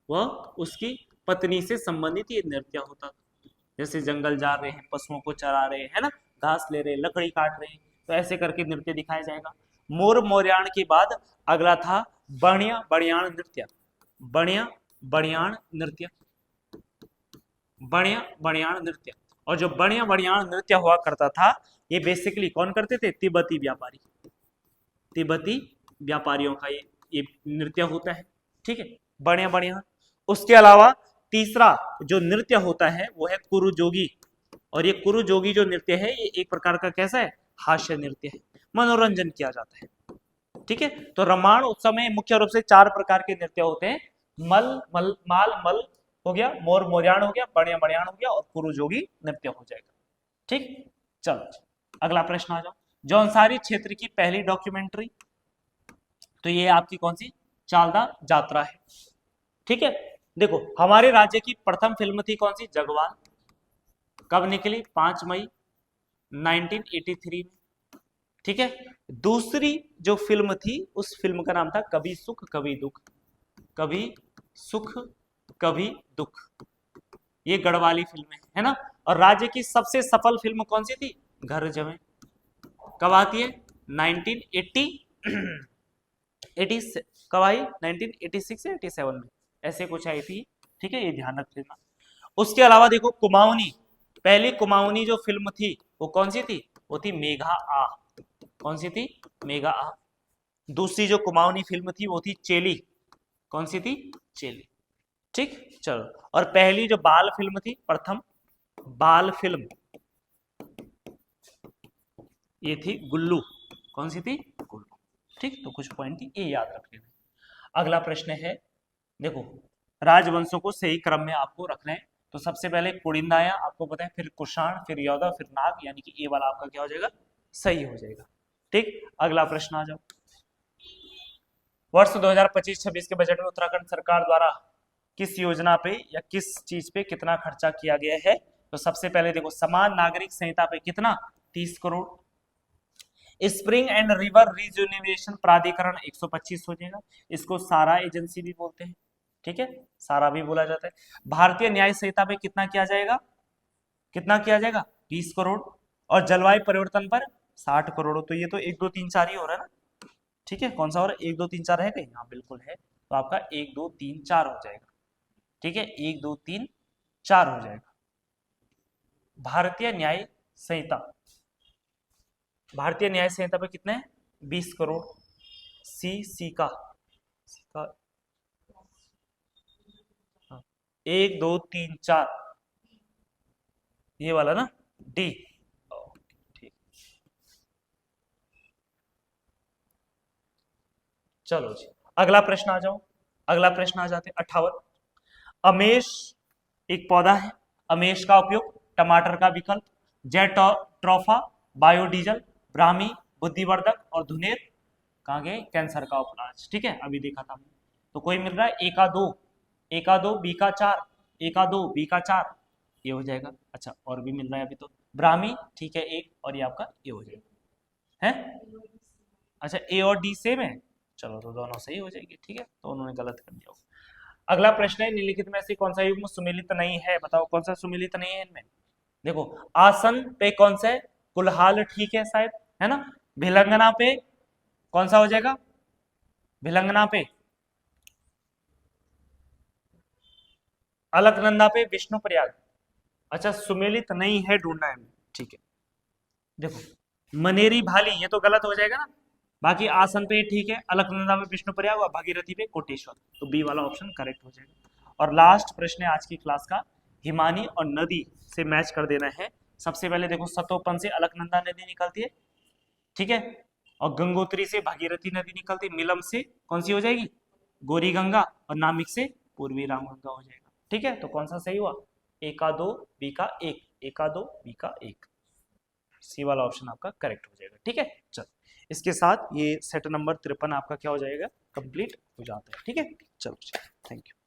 वह उसकी पत्नी से संबंधित ये नृत्य होता था। जैसे जंगल जा रहे हैं, पशुओं को चरा रहे हैं, है ना, घास ले रहे हैं, लकड़ी काट रहे हैं, तो ऐसे करके नृत्य दिखाया जाएगा। मोर मोरियाण के बाद अगला था बणिया बणियाण नृत्य, बणिया बणियाण नृत्य, बणिया बणियाण नृत्य। और जो बणिया बणियाण नृत्य हुआ करता था ये बेसिकली कौन करते थे, तिब्बती व्यापारी, तिब्बती व्यापारियों का ये नृत्य होता है, ठीक है, बणिया बणियाण। उसके अलावा तीसरा जो नृत्य होता है वो है कुरुजोगी, और ये कुरुजोगी जो नृत्य है ये एक प्रकार का कैसा है, हास्य नृत्य है, मनोरंजन किया जाता है, ठीक है। तो रामायण उत्सव में मुख्य रूप से 4 प्रकार के नृत्य होते हैं, माल मल हो गया, मोर मोरियाण हो गया, बणिया बणियाण हो गया, और कुरुजोगी नृत्य हो जाएगा, ठीक। चलो अगला प्रश्न आ जाओ, जौनसारी क्षेत्र की पहली डॉक्यूमेंट्री, तो ये आपकी कौन सी, चालदा यात्रा है, ठीक है। देखो हमारे राज्य की प्रथम फिल्म थी कौन सी, जगवाल, कब निकली, 5 मई 1983 में, ठीक है। दूसरी जो फिल्म थी उस फिल्म का नाम था कभी सुख कभी दुख, कभी सुख कभी दुख, ये गढ़वाली फिल्म है ना। और राज्य की सबसे सफल फिल्म कौन सी थी, घर जमे, कब आती है, 1980 कब आई, 1986 या 87 में, ऐसे कुछ आई थी, ठीक है, ये ध्यान रख लेना। उसके अलावा देखो कुमाऊनी, पहली कुमाऊनी जो फिल्म थी वो कौन सी थी, वो थी मेघा आ, कौन सी थी, मेघा आ। दूसरी जो कुमाऊनी फिल्म थी वो थी चेली, कौन सी थी, चेली, ठीक। चलो, और पहली जो बाल फिल्म थी, प्रथम बाल फिल्म, ये थी गुल्लू, कौन सी थी, गुल्लू, ठीक। तो कुछ पॉइंट थी, ये याद रख लेना। अगला प्रश्न है, देखो राजवंशों को सही क्रम में आपको रखना है, तो सबसे पहले कुड़िंदा आया, आपको पता है, फिर कुषाण, फिर योद्धा, फिर नाग, यानी कि ए वाला आपका क्या हो जाएगा, सही हो जाएगा, ठीक। अगला प्रश्न आ जाओ, वर्ष 2025-26 के बजट में उत्तराखंड सरकार द्वारा किस योजना पे या किस चीज पे कितना खर्चा किया गया है, तो सबसे पहले देखो समान नागरिक संहिता पे कितना, 30 crore, spring and river rejuvenation प्राधिकरण 125 हो जाएगा, इसको सारा एजेंसी भी बोलते हैं, ठीक है, सारा भी बोला जाता है। भारतीय न्याय संहिता पे कितना किया जाएगा, कितना किया जाएगा, 20 करोड़, और जलवायु परिवर्तन पर 60 करोड़, तो ये तो 1 2 3 4 ही हो रहा है ना, ठीक है, कौन सा और 1 2 3 4 है कहीं? हाँ बिल्कुल है, तो आपका 1 2 3 4 हो जाएगा। ठीक है, 1 2 3 4 हो जाएगा। भारतीय न्याय संहिता, भारतीय न्याय संहिता पे कितने हैं? 20 करोड़। सी का 1 2 3 4 ये वाला ना, डी। ठीक, चलो जी अगला प्रश्न आ जाओ। अगला प्रश्न आ जाते 58। अमेश एक पौधा है, अमेश का उपयोग टमाटर का विकल्प, जेट्रोफा, बायोडीजल, ब्राह्मी, बुद्धिवर्धक और धुनेर कहाँ गए? कैंसर का उपराज। ठीक है, अभी देखा था हमने। तो कोई मिल रहा है ए का 2, ए का 2, बी का 4, ए का 2, बी का 4, ये हो जाएगा। अच्छा और भी मिल रहा है अभी तो, ब्राह्मी ठीक है एक, और ये आपका ये हो जाएगा है। अच्छा ए और डी सेम है, चलो तो दोनों सही हो जाएगी। ठीक है, तो उन्होंने गलत कर दिया होगा। अगला प्रश्न है, निम्नलिखित में से कौन सा युग्म सुमेलित नहीं है? बताओ कौन सा सुमेलित नहीं है इनमें? देखो आसन पे कौन सा है? कुल्हाल ठीक है शायद, है ना। भिलंगना पे कौन सा हो जाएगा? भिलंगना पे, अलकनंदा पे विष्णु प्रयाग। अच्छा सुमेलित नहीं है ढूंढना है, ठीक है। देखो मनेरी भाली ये तो गलत हो जाएगा ना, बाकी आसन पे ठीक है, अलकनंदा में विष्णु प्रयाग और भागीरथी पे कोटेश्वर, तो बी वाला ऑप्शन करेक्ट हो जाएगा। और लास्ट प्रश्न है आज की क्लास का, हिमानी और नदी से मैच कर देना है। सबसे पहले देखो सतोपन से अलकनंदा नदी निकलती है, ठीक है, और गंगोत्री से भागीरथी नदी निकलती है, मिलम से कौन सी हो जाएगी? गौरी गंगा, और नामिक से पूर्वी रामगंगा हो जाएगा। ठीक है, तो कौन सा सही हुआ? ए का 2, बी का 1, ए का 2, बी का 1, सी वाला ऑप्शन आपका करेक्ट हो जाएगा। ठीक है, चलो इसके साथ ये सेट नंबर 53 आपका क्या हो जाएगा? कंप्लीट हो जाता है। ठीक है, चलो थैंक यू।